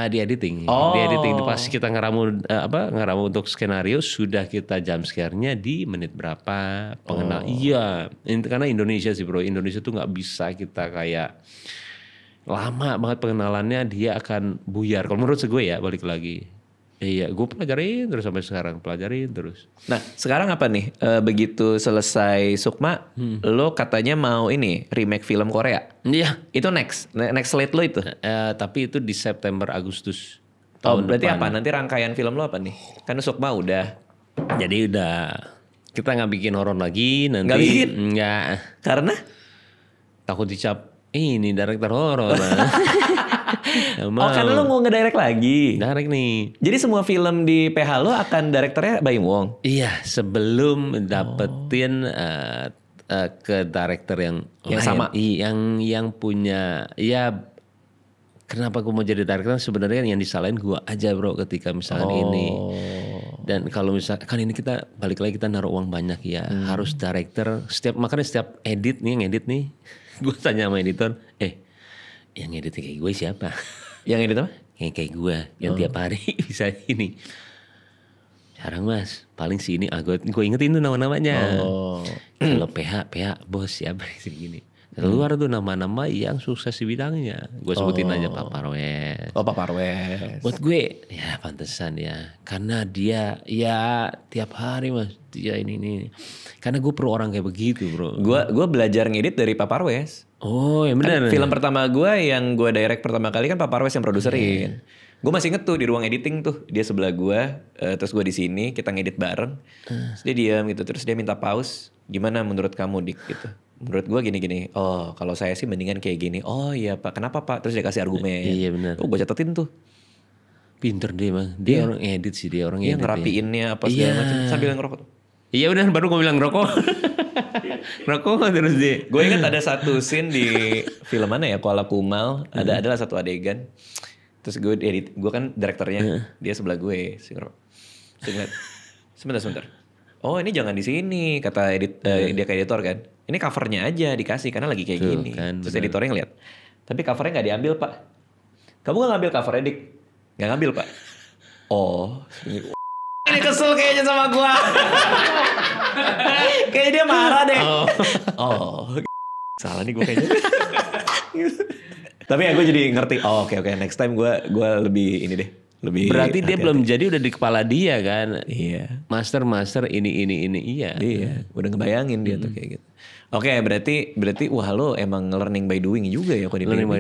Di editing. Di editing pas kita ngeramu untuk skenario sudah kita jump scare-nya di menit berapa pengenal. Iya, karena Indonesia sih bro. Indonesia tuh nggak bisa kita kayak lama banget pengenalannya dia akan buyar. Kalau menurut gue ya balik lagi. Iya, gue pelajarin terus sampai sekarang, pelajarin terus. Nah, sekarang apa nih? Begitu selesai Sukma, lo katanya mau ini remake film Korea. Iya. Itu next slate lo itu. Tapi itu di September Agustus. Oh, berarti depan. Apa? Nanti rangkaian film lo apa nih? Kan Sukma udah. Jadi udah. Kita nggak bikin horor lagi nanti. Nggak bikin? Nggak. Karena? Takut dicap. Ini director horor. Oh, karena lo mau ngedirect lagi. Direct nih. Jadi semua film di PH lo akan direkturnya Baim Wong. Iya, sebelum dapetin ke director yang sama. Yang punya ya. Kenapa gue mau jadi director? Sebenarnya yang disalahin gue aja bro ketika misalkan ini. Dan kalau misalkan kan ini kita balik lagi kita naruh uang banyak ya. Harus director. Makanya setiap edit nih yang edit nih. Gue tanya sama editor, yang edit kayak gue siapa? Yang edit apa? Yang kayak gue, yang tiap hari bisa ini. Jarang mas, paling sini. Gue ingetin tuh nama-namanya. Kalau PH bos siapa sih gini. Keluar tuh nama-nama yang sukses di bidangnya. Gue sebutin aja Pak Parwes. Oh Pak Parwes. Buat gue ya pantesan ya. Karena dia ya tiap hari mas. Dia ini. Karena gue perlu orang kayak begitu bro. Gue belajar ngedit dari Pak Parwes. Oh ya benar. Kan film pertama gue yang gue direct pertama kali kan Pak Parwes yang produserin. Gue masih inget tuh di ruang editing tuh. Dia sebelah gue. Terus gue di sini kita ngedit bareng. Terus dia diam gitu. Terus dia minta pause. Gimana menurut kamu Dik gitu. Menurut gue gini-gini. Oh kalau saya sih mendingan kayak gini. Oh iya Pak. Kenapa Pak? Terus dia kasih argumen. Iya benar. Oh gue catetin tuh. Pinter dia mah. Dia orang edit sih. Dia orang edit. Iya ngerapiinnya apa segala macam. Sambil ngerokok tuh. Iya benar. Baru gue bilang ngerokok. Ngerokok terus dia. Gue ingat ada satu scene di film mana ya. Kuala Kumal. Adalah satu adegan. Terus gue edit. Gue kan direkturnya. Dia sebelah gue. Sebentar. Oh ini jangan di sini kata dia ke editor kan. Ini covernya aja dikasih karena lagi kayak gini. Kan, terus editornya ngeliat. Tapi covernya nggak diambil Pak. Kamu nggak ngambil covernya Dik? Nggak ngambil Pak. Oh. Ini kesel kayaknya sama gua. Kayaknya dia marah deh. Oh. Salah nih gua kayaknya. Tapi ya gue jadi ngerti. Oh oke. Next time gue lebih ini deh. Berarti dia belum jadi udah di kepala dia kan. Iya. Master ini iya. Iya. Udah ngebayangin dia tuh kayak gitu. Oke, berarti wah lo emang learning by doing juga ya kalau learning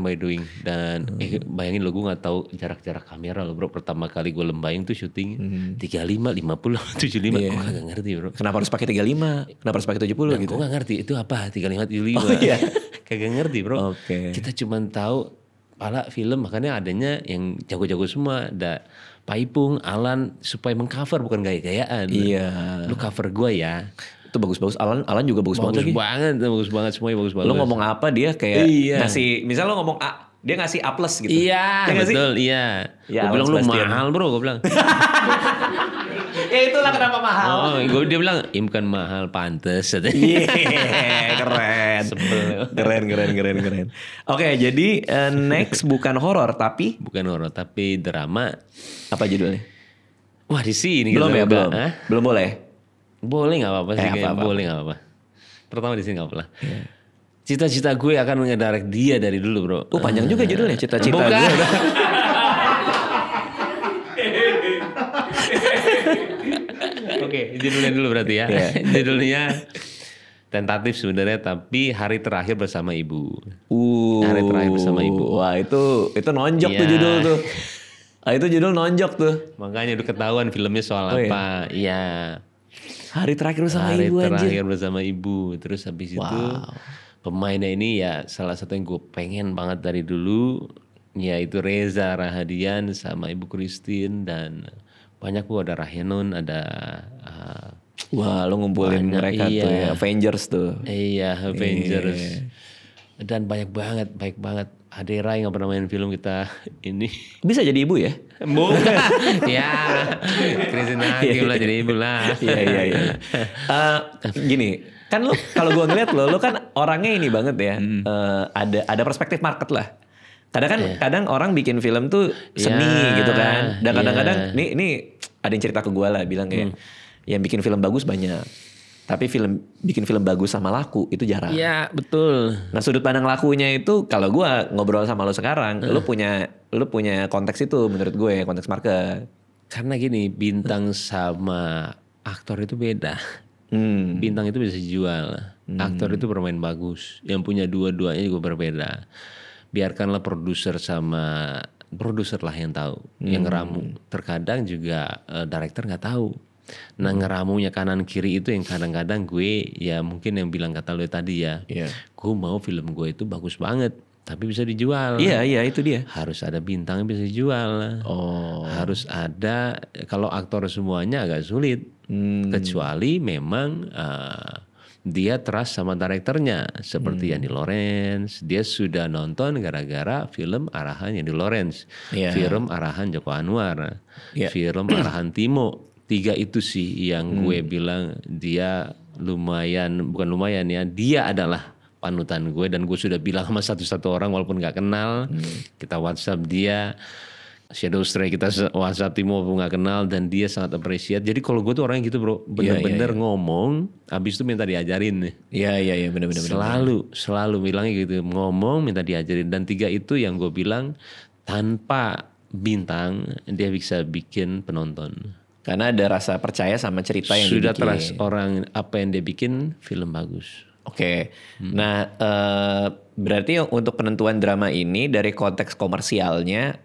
by doing. Dan bayangin lo gue nggak tahu jarak kamera lo bro. Pertama kali gue lembayang tuh syuting 35, 50, 75. Gue kagak ngerti bro. Kenapa harus pakai 35? Kenapa harus pakai 70 gitu? Gue nggak ngerti itu apa 35, 75. Oh iya. Kagak ngerti bro. Oke. Kita cuma tahu pala film makanya adanya yang jago-jago semua. Ada Paipung, Alan supaya mengcover bukan gaya-gayaan. Iya. Lu cover gue ya. Itu bagus-bagus. Alan juga bagus banget lagi. Bagus banget semuanya bagus banget. Lo ngomong apa dia kayak ngasih, misal lo ngomong A, dia ngasih A+ gitu. Iya, betul, iya. Gue bilang lu mahal bro, gue bilang. Ya itulah kenapa mahal. Dia bilang, bukan mahal, pantes. Keren. Keren. Oke, jadi next bukan horor tapi? Bukan horor tapi drama. Apa judulnya? Wah di sini. Belum ya, belum. Belum boleh? Boleh gak apa-apa sih. Boleh gak apa-apa. Pertama di sini gak apa-apa. Cita-cita gue akan ngedirect dia dari dulu bro. Panjang juga judulnya. Cita-cita gue. Oke, judulnya dulu berarti ya. Judulnya tentatif sebenarnya tapi hari terakhir bersama ibu. Hari terakhir bersama ibu. Wah itu nonjok tuh judul tuh. Itu judul nonjok tuh. Makanya udah ketahuan filmnya soal apa. Iya. Hari terakhir bersama ibu anjir. Hari terakhir bersama ibu. Terus habis itu pemainnya ini ya salah satu yang gue pengen banget dari dulu. Yaitu Reza Rahadian sama Ibu Christine. Dan banyak gue ada Rahyanun, ada... Wah lo ngumpulin mereka tuh ya. Avengers tuh. Iya Avengers. Dan baik banget. Adera yang gak pernah main film kita ini. Bisa jadi ibu ya? Bukan. Ya. Christine Hakim lah jadi ibu lah. Iya. Gini. Kan lo kalau gue ngeliat lo kan orangnya ini banget ya. Ada perspektif market lah. Kadang orang bikin film tuh seni gitu kan. Dan kadang-kadang ini ada yang cerita ke gue lah. Bilang kayak yang bikin film bagus banyak. Tapi bikin film bagus sama laku itu jarang. Iya betul. Nah sudut pandang lakunya itu kalau gue ngobrol sama lo sekarang, lo punya konteks itu menurut gue, konteks market. Karena gini, bintang sama aktor itu beda. Bintang itu bisa dijual, aktor itu bermain bagus. Yang punya dua-duanya juga berbeda. Biarkanlah produser lah yang tahu, yang ngeramu. Terkadang juga director nggak tahu. Nah ngeramunya kanan kiri itu yang kadang-kadang gue ya mungkin yang bilang kata lo tadi ya, gue mau film gue itu bagus banget. Tapi bisa dijual. Iya itu dia. Harus ada bintang yang bisa dijual. Harus ada, kalau aktor semuanya agak sulit. Kecuali memang dia trust sama direkturnya. Seperti Yanni Lawrence. Dia sudah nonton gara-gara film arahan Yanni Lawrence. Film arahan Joko Anwar. Film arahan Timo. 3 itu sih yang gue bilang dia bukan lumayan ya. Dia adalah panutan gue, dan gue sudah bilang sama satu-satu orang walaupun gak kenal. Kita WhatsApp dia, Shadow Stray kita WhatsApp Timo walaupun gak kenal, dan dia sangat appreciate. Jadi kalau gue tuh orangnya gitu bro, bener-bener ngomong habis itu minta diajarin. Iya bener-bener selalu bilangnya gitu, ngomong minta diajarin. Dan 3 itu yang gue bilang, tanpa bintang dia bisa bikin penonton. Karena ada rasa percaya sama cerita yang sudah dibikin. Trust orang apa yang dia bikin, film bagus. Oke. Nah berarti untuk penentuan drama ini dari konteks komersialnya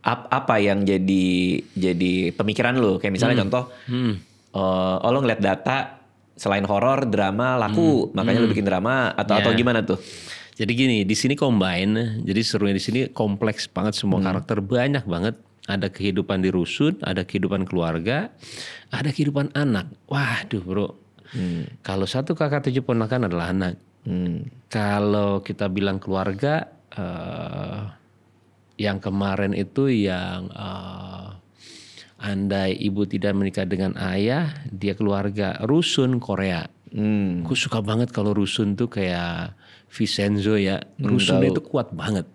apa yang jadi pemikiran lo? Kayak misalnya contoh, lo ngeliat data selain horor, drama laku, makanya lo bikin drama atau gimana tuh? Jadi gini, di sini combine, jadi serunya di sini kompleks banget, semua karakter banyak banget. Ada kehidupan di rusun, ada kehidupan keluarga, ada kehidupan anak. Waduh bro. Kalau 1 kakak 7 ponakan adalah anak. Kalau kita bilang keluarga, yang kemarin itu yang andai ibu tidak menikah dengan ayah, dia keluarga rusun Korea. Aku suka banget kalau rusun tuh kayak Vincenzo ya. Rusunnya itu kuat banget.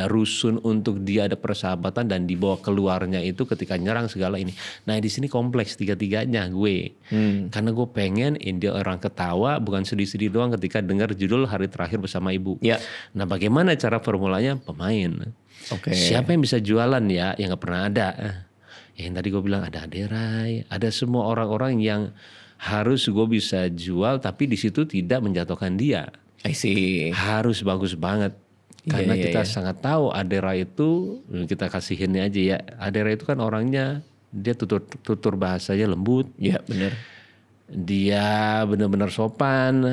Rusun untuk dia ada persahabatan, dan dibawa keluarnya itu ketika nyerang segala ini. Nah di sini kompleks 3-3-nya gue, karena gue pengen dia orang ketawa bukan sedih-sedih doang ketika dengar judul Hari Terakhir Bersama Ibu. Nah bagaimana cara formulanya? Pemain. Siapa yang bisa jualan ya? Yang nggak pernah ada. Yang tadi gue bilang ada Aderai, ada semua orang-orang yang harus gue bisa jual, tapi di situ tidak menjatuhkan dia. I see. Harus bagus banget. Karena kita sangat tahu Adera itu, kita kasihin aja ya. Adera itu kan orangnya, dia tutur bahasanya lembut. Iya benar. Dia benar-benar sopan.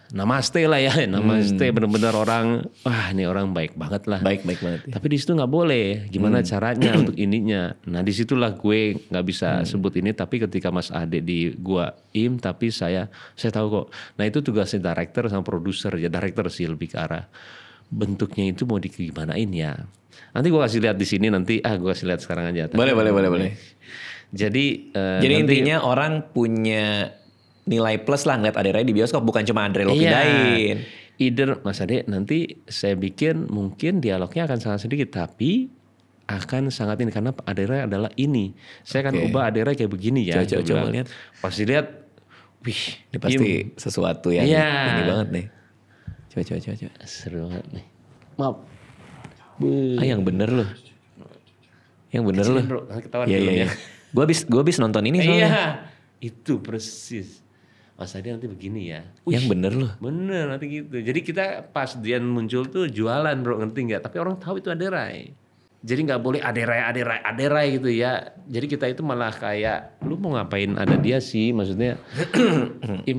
Namaste lah ya, namaste benar-benar orang, wah ini orang baik banget lah. Baik banget. Ya. Tapi di situ nggak boleh. Gimana caranya untuk ininya? Nah disitulah gue nggak bisa sebut ini. Tapi ketika Mas Ade di gua tapi saya tahu kok. Nah itu tugasnya director sama produser ya. Director sih lebih ke arah bentuknya itu mau digimanain ya. Nanti gue kasih lihat di sini nanti. Gue kasih lihat sekarang aja. Boleh. Jadi nanti, intinya orang punya nilai plus lah ngeliat Aderai di bioskop, bukan cuma Andre lo pindahin. Either Mas Ade nanti saya bikin mungkin dialognya akan sangat sedikit, tapi akan sangat ini karena Aderai adalah ini. Saya akan ubah Aderai kayak begini ya. Coba lihat. Pasti lihat, wih, ini pasti sesuatu yang ini banget nih. Coba. Seru banget nih. Maaf. Yang bener loh. Bro, ketahuan dulu ya. Gue habis nonton ini soalnya. Iya, itu persis. Mas Ade nanti begini ya. Yang bener loh. Bener nanti gitu. Jadi kita pas dia muncul tuh jualan bro, ngerti nggak? Tapi orang tahu itu Aderai. Jadi nggak boleh Aderai gitu ya. Jadi kita itu malah kayak, lu mau ngapain ada dia sih? Maksudnya,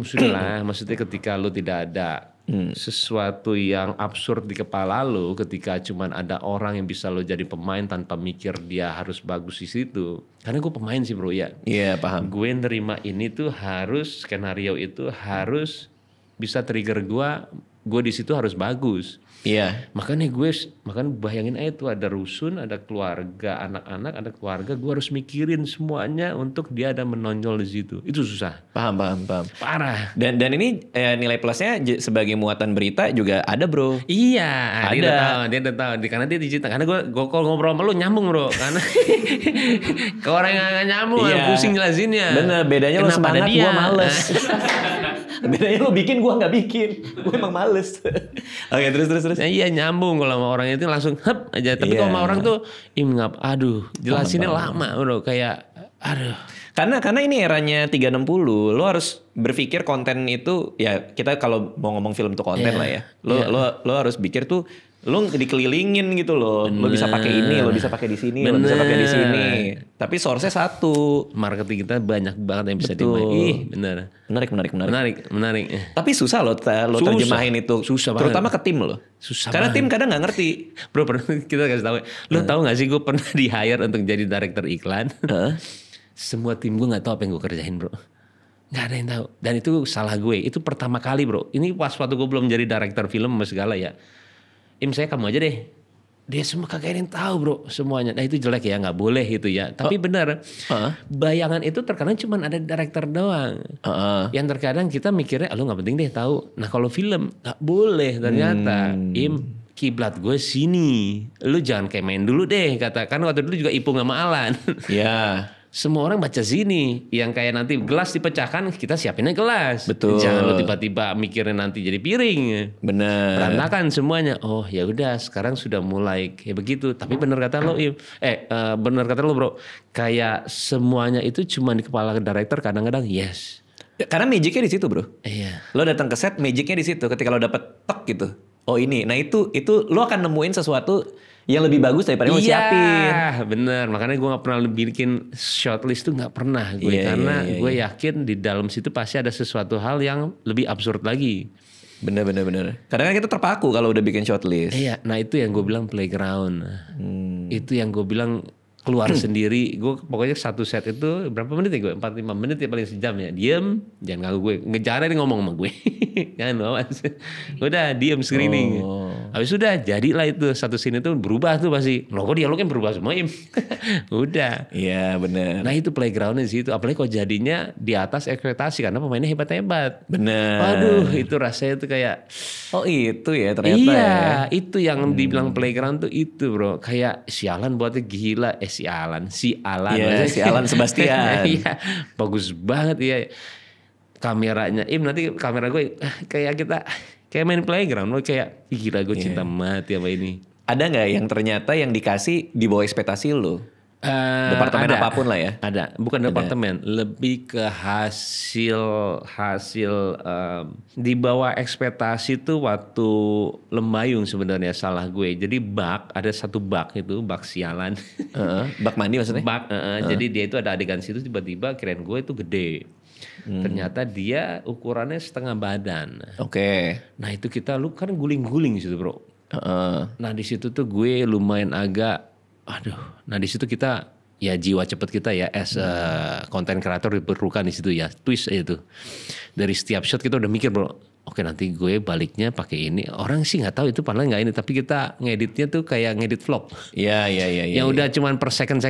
sudah lah. Maksudnya ketika lu tidak ada sesuatu yang absurd di kepala lo, ketika cuman ada orang yang bisa lo jadi pemain tanpa mikir dia harus bagus di situ. Karena gue pemain sih bro ya. Iya paham. Gue nerima ini tuh harus, skenario itu harus bisa trigger gue gue di situ harus bagus. Iya. Makanya bayangin aja tuh ada rusun, ada keluarga, anak-anak, ada keluarga, gue harus mikirin semuanya untuk dia ada menonjol di situ. Itu susah. Paham. Parah. Dan ini nilai plusnya sebagai muatan berita juga ada, bro. Iya, ada. Dia udah tahu. Karena dia digital. Karena gue kalau ngobrol sama lu nyambung, bro. Karena ke orang yang gak nyambung, pusing jelasinnya. Bener, bedanya lo semangat, gue males. Bedanya lo bikin, gue gak bikin. Gue emang males. Oke, terus. Nah, iya nyambung kalau sama orang itu langsung hep aja. Tapi kalau sama orang tuh aduh, jelasinnya lama, bro. Kayak aduh. Karena ini eranya 360, lo harus berpikir konten itu, ya kita kalau mau ngomong film itu konten lah ya. Lo harus pikir tuh lo dikelilingin gitu loh. Lo bisa pakai ini, lo bisa pakai di sini, lo bisa pakai di sini. Tapi source-nya satu. Marketing kita banyak banget yang bisa dimain. Bener. Menarik. Tapi susah lo terjemahin itu. Susah banget. Terutama ke tim lo. Susah karena banget. tim kadang nggak ngerti. Bro, kita kasih tahu. Lo tahu nggak sih gue pernah di hire untuk jadi director iklan. Semua tim gue nggak tahu apa yang gue kerjain, bro. Nggak ada yang tahu. Dan itu salah gue. Itu pertama kali, bro. Ini pas waktu gue belum jadi director film sama segala ya. Saya kamu aja deh. Dia semua kagak ada yang tahu, bro, semuanya. Nah itu jelek ya, nggak boleh itu ya. Tapi benar, bayangan itu terkadang cuma ada director doang. Yang terkadang kita mikirnya, lu nggak penting deh tahu. Nah kalau film nggak boleh ternyata. Kiblat gue sini. Lu jangan kayak main dulu deh, katakan waktu dulu juga Ipung sama Alan. Ya. Semua orang baca sini, yang kayak nanti gelas dipecahkan kita siapinnya gelas. Betul. Jangan lu tiba-tiba mikirin nanti jadi piring. Bener. Berantakan semuanya. Oh ya udah, sekarang sudah mulai kayak begitu. Tapi bener kata lo, bener kata lo, bro. Kayak semuanya itu cuma di kepala director kadang-kadang yes. Karena magicnya di situ, bro. Iya. Lo datang ke set, magicnya di situ. Ketika lo dapet tek gitu. Oh ini, nah itu lo akan nemuin sesuatu yang lebih bagus daripada yang lo siapin. Iya bener, makanya gue gak pernah bikin shortlist tuh gak pernah gue. Karena gue yakin di dalam situ pasti ada sesuatu hal yang lebih absurd lagi. Bener. Kadang-kadang kita terpaku kalau udah bikin shortlist. Iya, nah itu yang gue bilang playground. Itu yang gue bilang keluar sendiri. Gue pokoknya satu set itu berapa menit ya gue? 45 menit ya paling sejam ya. Diem, jangan ganggu gue. Ngejar aja ngomong sama gue. Jangan awas. Udah diem screening. Habis sudah jadilah itu satu scene itu berubah tuh pasti. Loh kok dialognya berubah semua Im? Udah. Iya bener. Nah itu playgroundnya di situ. Apalagi kalau jadinya di atas ekspektasi karena pemainnya hebat-hebat. Bener. Waduh itu rasanya tuh kayak. Oh itu ya ternyata iya, ya. Itu yang dibilang playground tuh itu, bro. Kayak si Alan buatnya gila. Si Alan. Iya, si Alan Sebastian. Iya, bagus banget ya. Kameranya, nanti kamera gue kayak main playground. Lo kayak gila gue cinta mati sama ini. Ada nggak yang ternyata yang dikasih di bawah ekspektasi lo? Departemen apapun lah ya. Ada, bukan departemen, lebih ke hasil di bawah ekspektasi tuh waktu Lembayung sebenarnya salah gue. Jadi ada satu bug itu, bug sialan. Bug mandi maksudnya? Jadi dia itu ada adegan situ tiba-tiba kirain gue itu gede. Ternyata dia ukurannya setengah badan. Oke. Nah itu lu kan guling-guling di situ, bro. Nah di situ tuh gue lumayan agak nah di situ kita ya jiwa cepet kita ya as content creator diperlukan di situ ya, twist aja tuh. Dari setiap shot kita udah mikir, bro. Oke nanti gue baliknya pakai ini. Orang sih nggak tahu itu padahal nggak ini, tapi kita ngeditnya tuh kayak ngedit vlog. Iya. Yang udah cuman per second.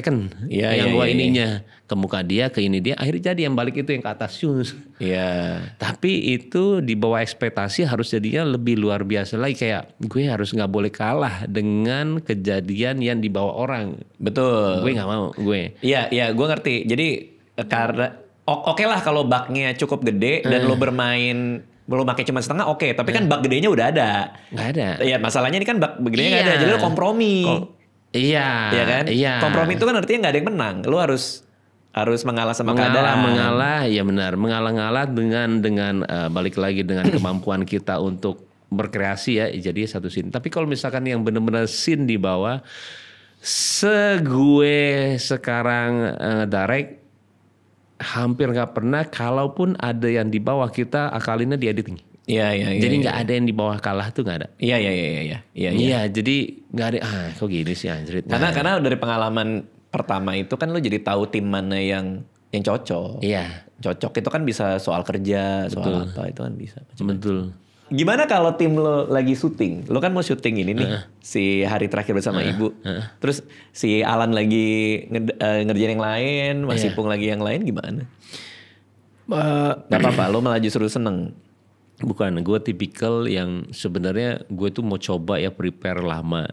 Yang gue ininya ke muka dia, ke ini dia. Akhirnya jadi yang balik itu yang ke atas shoes. Iya. Tapi itu di bawah ekspektasi harus jadinya lebih luar biasa lagi. Kayak gue harus nggak boleh kalah dengan kejadian yang dibawa orang. Betul. Gue nggak mau gue. Iya gue ngerti. Jadi karena oke lah kalau bugnya cukup gede dan lo bermain belum pakai cuma setengah oke. Tapi kan bug gedenya udah ada. Nggak ada. Iya masalahnya ini kan bug gedenya nggak ada. Jadi lo kompromi. Iya. Iya kan. Iya. Kompromi itu kan artinya nggak ada yang menang. Lo harus mengalah sama keadaan. Mengalah, ya benar. Mengalah dengan balik lagi dengan kemampuan kita untuk berkreasi ya. Jadi satu scene. Tapi kalau misalkan yang benar-benar scene di bawah, gue sekarang direct hampir nggak pernah. Kalaupun ada yang di bawah kita akalinnya di editing. Iya. Jadi nggak ada yang di bawah kalah tuh nggak ada. Iya. Iya, jadi nggak ada. Kok gini sih anjrit. Karena dari pengalaman pertama itu kan lo jadi tahu tim mana yang cocok. Iya. Cocok itu kan bisa soal kerja, soal apa itu kan bisa. Betul. Gimana kalau tim lo lagi syuting? Lo kan mau syuting ini nih, si hari terakhir bersama ibu. Terus si Alan lagi ngerjain yang lain, Mas Ipung lagi yang lain, gimana? Gak apa-apa, lo malah justru seneng. Bukan, gue tipikal yang sebenarnya gue tuh mau coba ya prepare lama.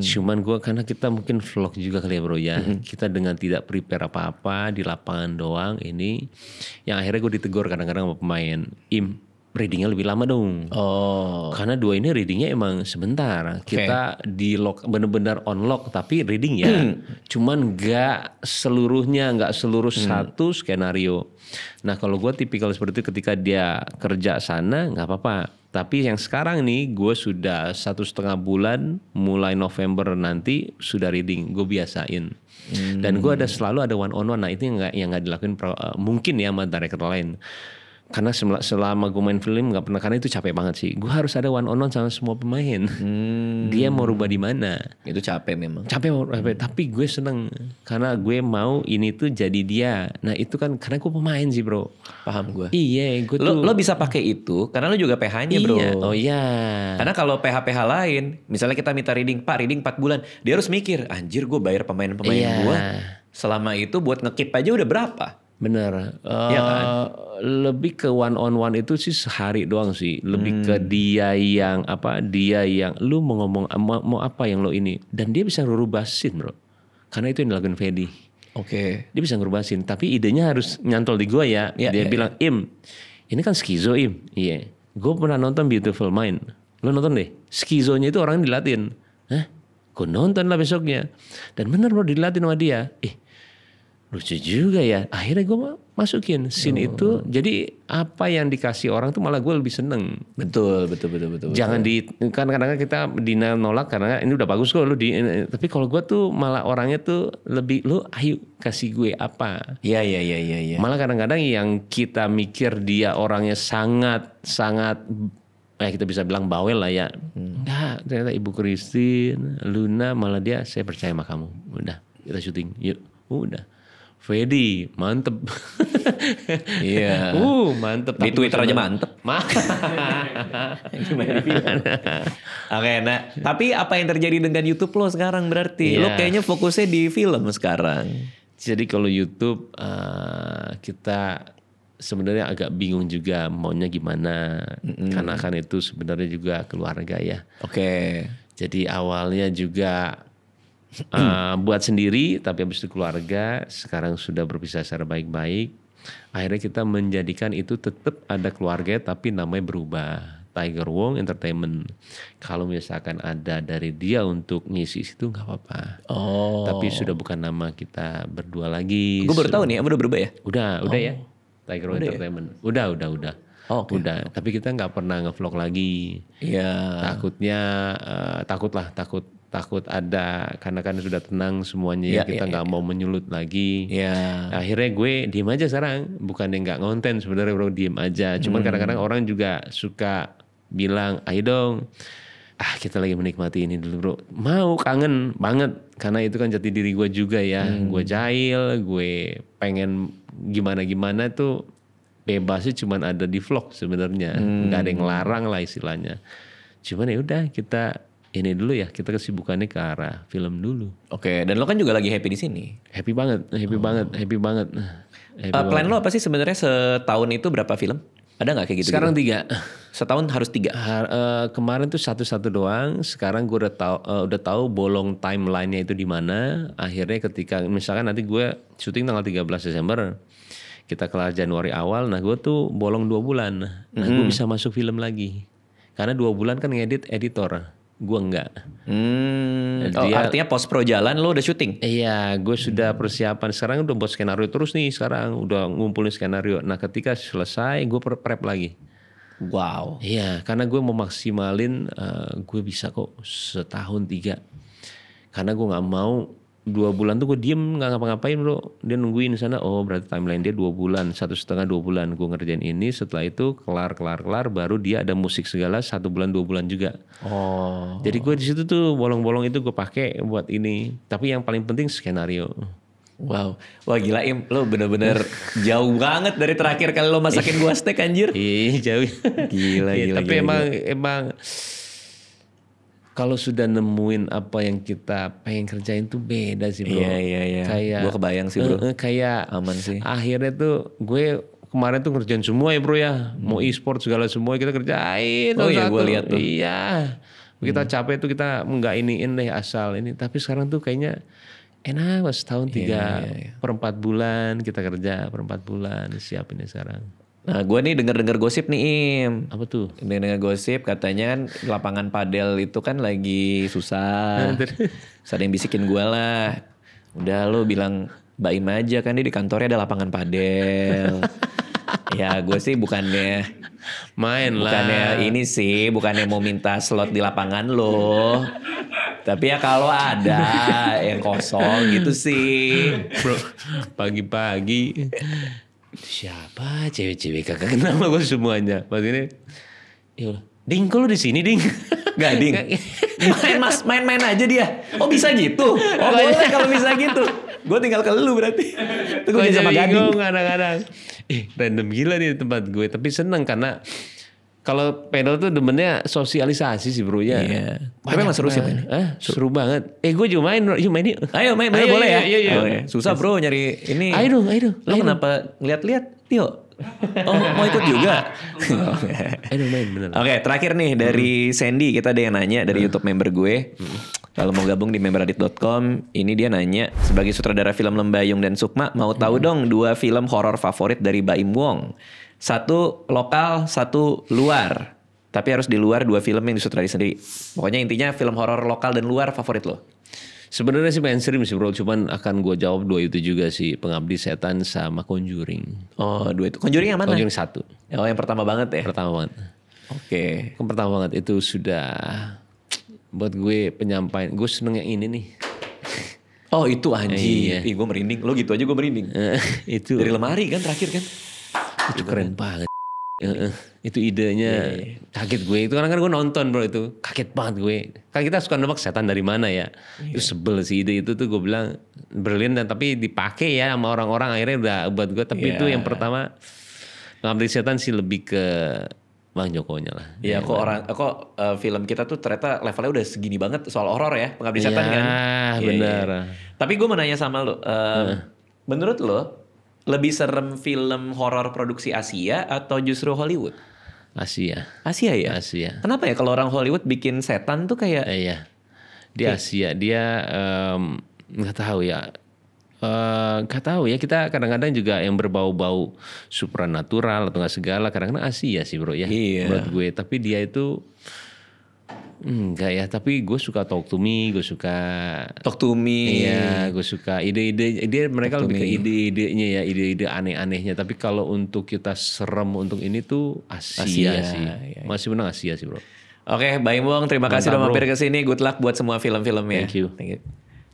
Cuman gue karena kita mungkin vlog juga kali ya bro ya. Kita dengan tidak prepare apa-apa di lapangan doang ini. Yang akhirnya gue ditegur kadang-kadang sama pemain. Readingnya lebih lama dong. Karena dua ini readingnya emang sebentar. Kita di lock bener-bener on lock tapi reading ya. Cuman gak seluruhnya, gak seluruh satu skenario. Nah kalau gue tipikal seperti itu ketika dia kerja sana gak apa-apa. Tapi yang sekarang nih gue sudah 1,5 bulan mulai November nanti sudah reading. Gue biasain. Dan gue selalu ada one on one. Nah itu yang gak dilakuin mungkin ya sama director lain. Karena selama gue main film gak pernah, karena itu capek banget sih. Gue harus ada one on one sama semua pemain. Dia mau rubah di mana? Itu capek memang. Capek, tapi gue seneng karena gue mau ini tuh jadi dia. Nah itu kan karena gue pemain sih bro. Paham gue. Iya, gue tuh. Lo bisa pakai itu karena lo juga PH-nya bro. Oh iya. Karena kalau PH lain, misalnya kita minta reading 4 bulan, dia harus mikir, anjir gue bayar pemain-pemain gue. Selama itu buat nge-keep aja udah berapa? Bener. Ya kan? Lebih ke one on one itu sih sehari doang sih. Lebih ke dia yang lu mau ngomong mau apa yang lo ini, dan dia bisa ngerubah scene bro. Karena itu yang dilakukan Fedi. Oke. Dia bisa ngerubah scene, tapi idenya harus nyantol di gua ya. Dia bilang, ini kan skizo Iya. Gue pernah nonton Beautiful Mind. Lo nonton deh. Skizonya itu orang dilatih. Hah? Gue nonton lah besoknya. Dan bener bro dilatih sama dia. Lucu juga ya. Akhirnya gue masukin scene itu. Jadi apa yang dikasih orang tuh malah gue lebih seneng. Betul. Jangan kan kadang-kadang kita nolak karena ini udah bagus kok lu tapi kalau gue tuh malah orangnya tuh lebih lu ayo kasih gue apa. Iya. Malah kadang-kadang yang kita mikir dia orangnya sangat kita bisa bilang bawel lah ya. Enggak, ternyata Ibu Christine, Luna malah dia saya percaya sama kamu. Udah, kita syuting. Yuk. Udah. Fedi, mantep. Iya. Mantep. Di Twitter aja mantep. Oke, nah. Tapi apa yang terjadi dengan YouTube lo sekarang berarti? Lo kayaknya fokusnya di film sekarang. Jadi kalau YouTube kita sebenarnya agak bingung juga maunya gimana. Karena kan itu sebenarnya juga keluarga ya. Oke. Jadi awalnya juga buat sendiri, tapi habis itu keluarga. Sekarang sudah berpisah secara baik-baik. Akhirnya kita menjadikan itu tetap ada keluarga, tapi namanya berubah. Tiger Wong Entertainment. Kalau misalkan ada dari dia untuk ngisi situ nggak apa-apa. Tapi sudah bukan nama kita berdua lagi. Gue baru tahu nih, udah berubah ya? Udah ya. Tiger Wong Entertainment. Ya? Udah. Udah. Tapi kita nggak pernah ngevlog lagi. Iya. Takutnya takut ada, karena kan sudah tenang semuanya, kita nggak mau menyulut lagi. Akhirnya gue diem aja sekarang, bukan yang nggak ngonten sebenarnya bro, diem aja. Cuman kadang-kadang orang juga suka bilang, ayo dong, kita lagi menikmati ini dulu bro. Mau kangen banget, karena itu kan jati diri gue juga ya. Gue jahil, gue pengen gimana tuh bebasnya cuman ada di vlog sebenarnya, nggak ada yang larang lah istilahnya. Cuman ya udah kita ini dulu ya, kita kesibukannya ke arah film dulu. Oke, dan lo kan juga lagi happy di sini. Happy banget. Plan lo apa sih sebenarnya setahun itu berapa film? Ada nggak kayak gitu? Sekarang 3. Setahun harus 3. Kemarin tuh satu doang. Sekarang gue udah tahu bolong timelinenya itu di mana. Akhirnya ketika misalkan nanti gue syuting tanggal 13 Desember, kita kelar Januari awal. Nah gue tuh bolong 2 bulan. Nah gue bisa masuk film lagi. Karena 2 bulan kan ngedit editor. Gue enggak. Artinya post pro jalan lo udah syuting? Iya, gue sudah persiapan. Sekarang udah buat skenario terus nih. Sekarang udah ngumpulin skenario. Nah ketika selesai gue prep lagi. Wow. Iya, karena gue mau maksimalin gue bisa kok setahun 3. Karena gue gak mau 2 bulan tuh gue diem gak ngapa-ngapain bro. Dia nungguin sana, berarti timeline dia 2 bulan, 1,5 2 bulan gue ngerjain ini. Setelah itu kelar baru dia ada musik segala 1 bulan 2 bulan juga. Jadi gue di situ tuh bolong-bolong itu gue pakai buat ini. Tapi yang paling penting skenario. Wow. Wah gila Im, lo bener-bener jauh banget dari terakhir kali lo masakin gua steak anjir. Iya jauh. Gila. Tapi emang kalau sudah nemuin apa yang kita pengen kerjain tuh beda sih bro. Iya. Kayak Gue kebayang sih bro. Kayak aman sih. Akhirnya tuh gue kemarin tuh ngerjain semua ya bro ya. Mau e-sport segala semua kita kerjain. Oh iya gue lihat tuh. Iya. Kita capek tuh kita nggak iniin deh asal ini. Tapi sekarang tuh kayaknya enak setahun 3/4 bulan kita kerja per 4 bulan siapin sekarang. Nah gue nih denger gosip nih Im. Apa tuh? Denger gosip katanya kan lapangan padel itu kan lagi susah. Terus ada yang bisikin gue lah. Udah lo bilang Mbak Im aja kan dia di kantornya ada lapangan padel. Ya gue sih bukannya ini sih bukannya mau minta slot di lapangan lo. Tapi ya kalau ada yang kosong gitu sih. Bro pagi-pagi. Siapa cewek-cewek kagak kenal gue semuanya. Maksudnya, ya Ding, kok lu di sini Ding? Gak Ding. Main-main aja dia. Oh bisa gitu. Oh boleh kalau bisa gitu. Gue tinggal ke lu berarti. Itu gue sama Gading. Kadang-kadang. Random gila nih tempat gue. Tapi seneng karena kalau pedal tuh demennya sosialisasi sih bro ya. Iya. Tapi emang seru sih main. Seru banget. Gue juga main. Yuk main yuk. Ayo main boleh ya. Iya. Susah bro nyari ini. Ayo dong. Lo kenapa ngeliat-liat Tio? Oh mau ikut juga? Ayo main bener. Oke terakhir nih dari Sandy. Kita ada yang nanya dari YouTube member gue. Kalau mau gabung di memberadit.com. Ini dia nanya. Sebagai sutradara film Lembayung dan Sukma. Mau tahu dong 2 film horor favorit dari Baim Wong. 1 lokal, 1 luar. Tapi harus di luar 2 film yang disutradarai sendiri. Pokoknya intinya film horor lokal dan luar favorit lo. Sebenarnya sih mainstream sih bro. Cuman akan gue jawab 2 itu juga sih. Pengabdi Setan sama Conjuring. Oh 2 itu. Conjuring yang mana? Conjuring 1. Oh yang pertama banget ya? Pertama banget. Oke. Yang pertama banget itu sudah buat gue penyampaian. Gue seneng yang ini nih. Oh itu anjing. Gue merinding. Lo gitu aja gue merinding. Itu. Dari lemari kan terakhir kan? Itu keren banget. Itu idenya kaget gue. Itu kan gue nonton bro itu. Kaget banget gue. Kan kita suka nebak setan dari mana ya. Itu sebel sih ide itu tuh gue bilang berlin dan tapi dipakai ya sama orang-orang akhirnya udah buat gue. Tapi itu yang pertama Pengabdi Setan sih lebih ke Bang Jokonya lah. Iya kok film kita tuh ternyata levelnya udah segini banget soal horor ya. Pengabdi Setan kan. Benar. Tapi gue mau nanya sama lo. Menurut lo lebih serem film horor produksi Asia atau justru Hollywood? Asia ya? Asia. Kenapa ya kalau orang Hollywood bikin setan tuh kayak... Iya. Di Asia dia nggak tahu ya. Nggak tahu ya, kita kadang-kadang juga yang berbau-bau supranatural atau nggak segala kadang-kadang Asia sih bro ya. Iya. Menurut gue. Tapi dia itu enggak ya, tapi gue suka Talk to Me, gue suka Talk to Me. Iya, gue suka ide-ide mereka lebih ke ide-idenya ya, ide-ide aneh-anehnya. Tapi kalau untuk kita serem untuk ini tuh Asia sih. Iya. Masih menang Asia sih bro. Oke, Baim Wong terima kasih udah mampir ke sini. Good luck buat semua film-filmnya. Thank you.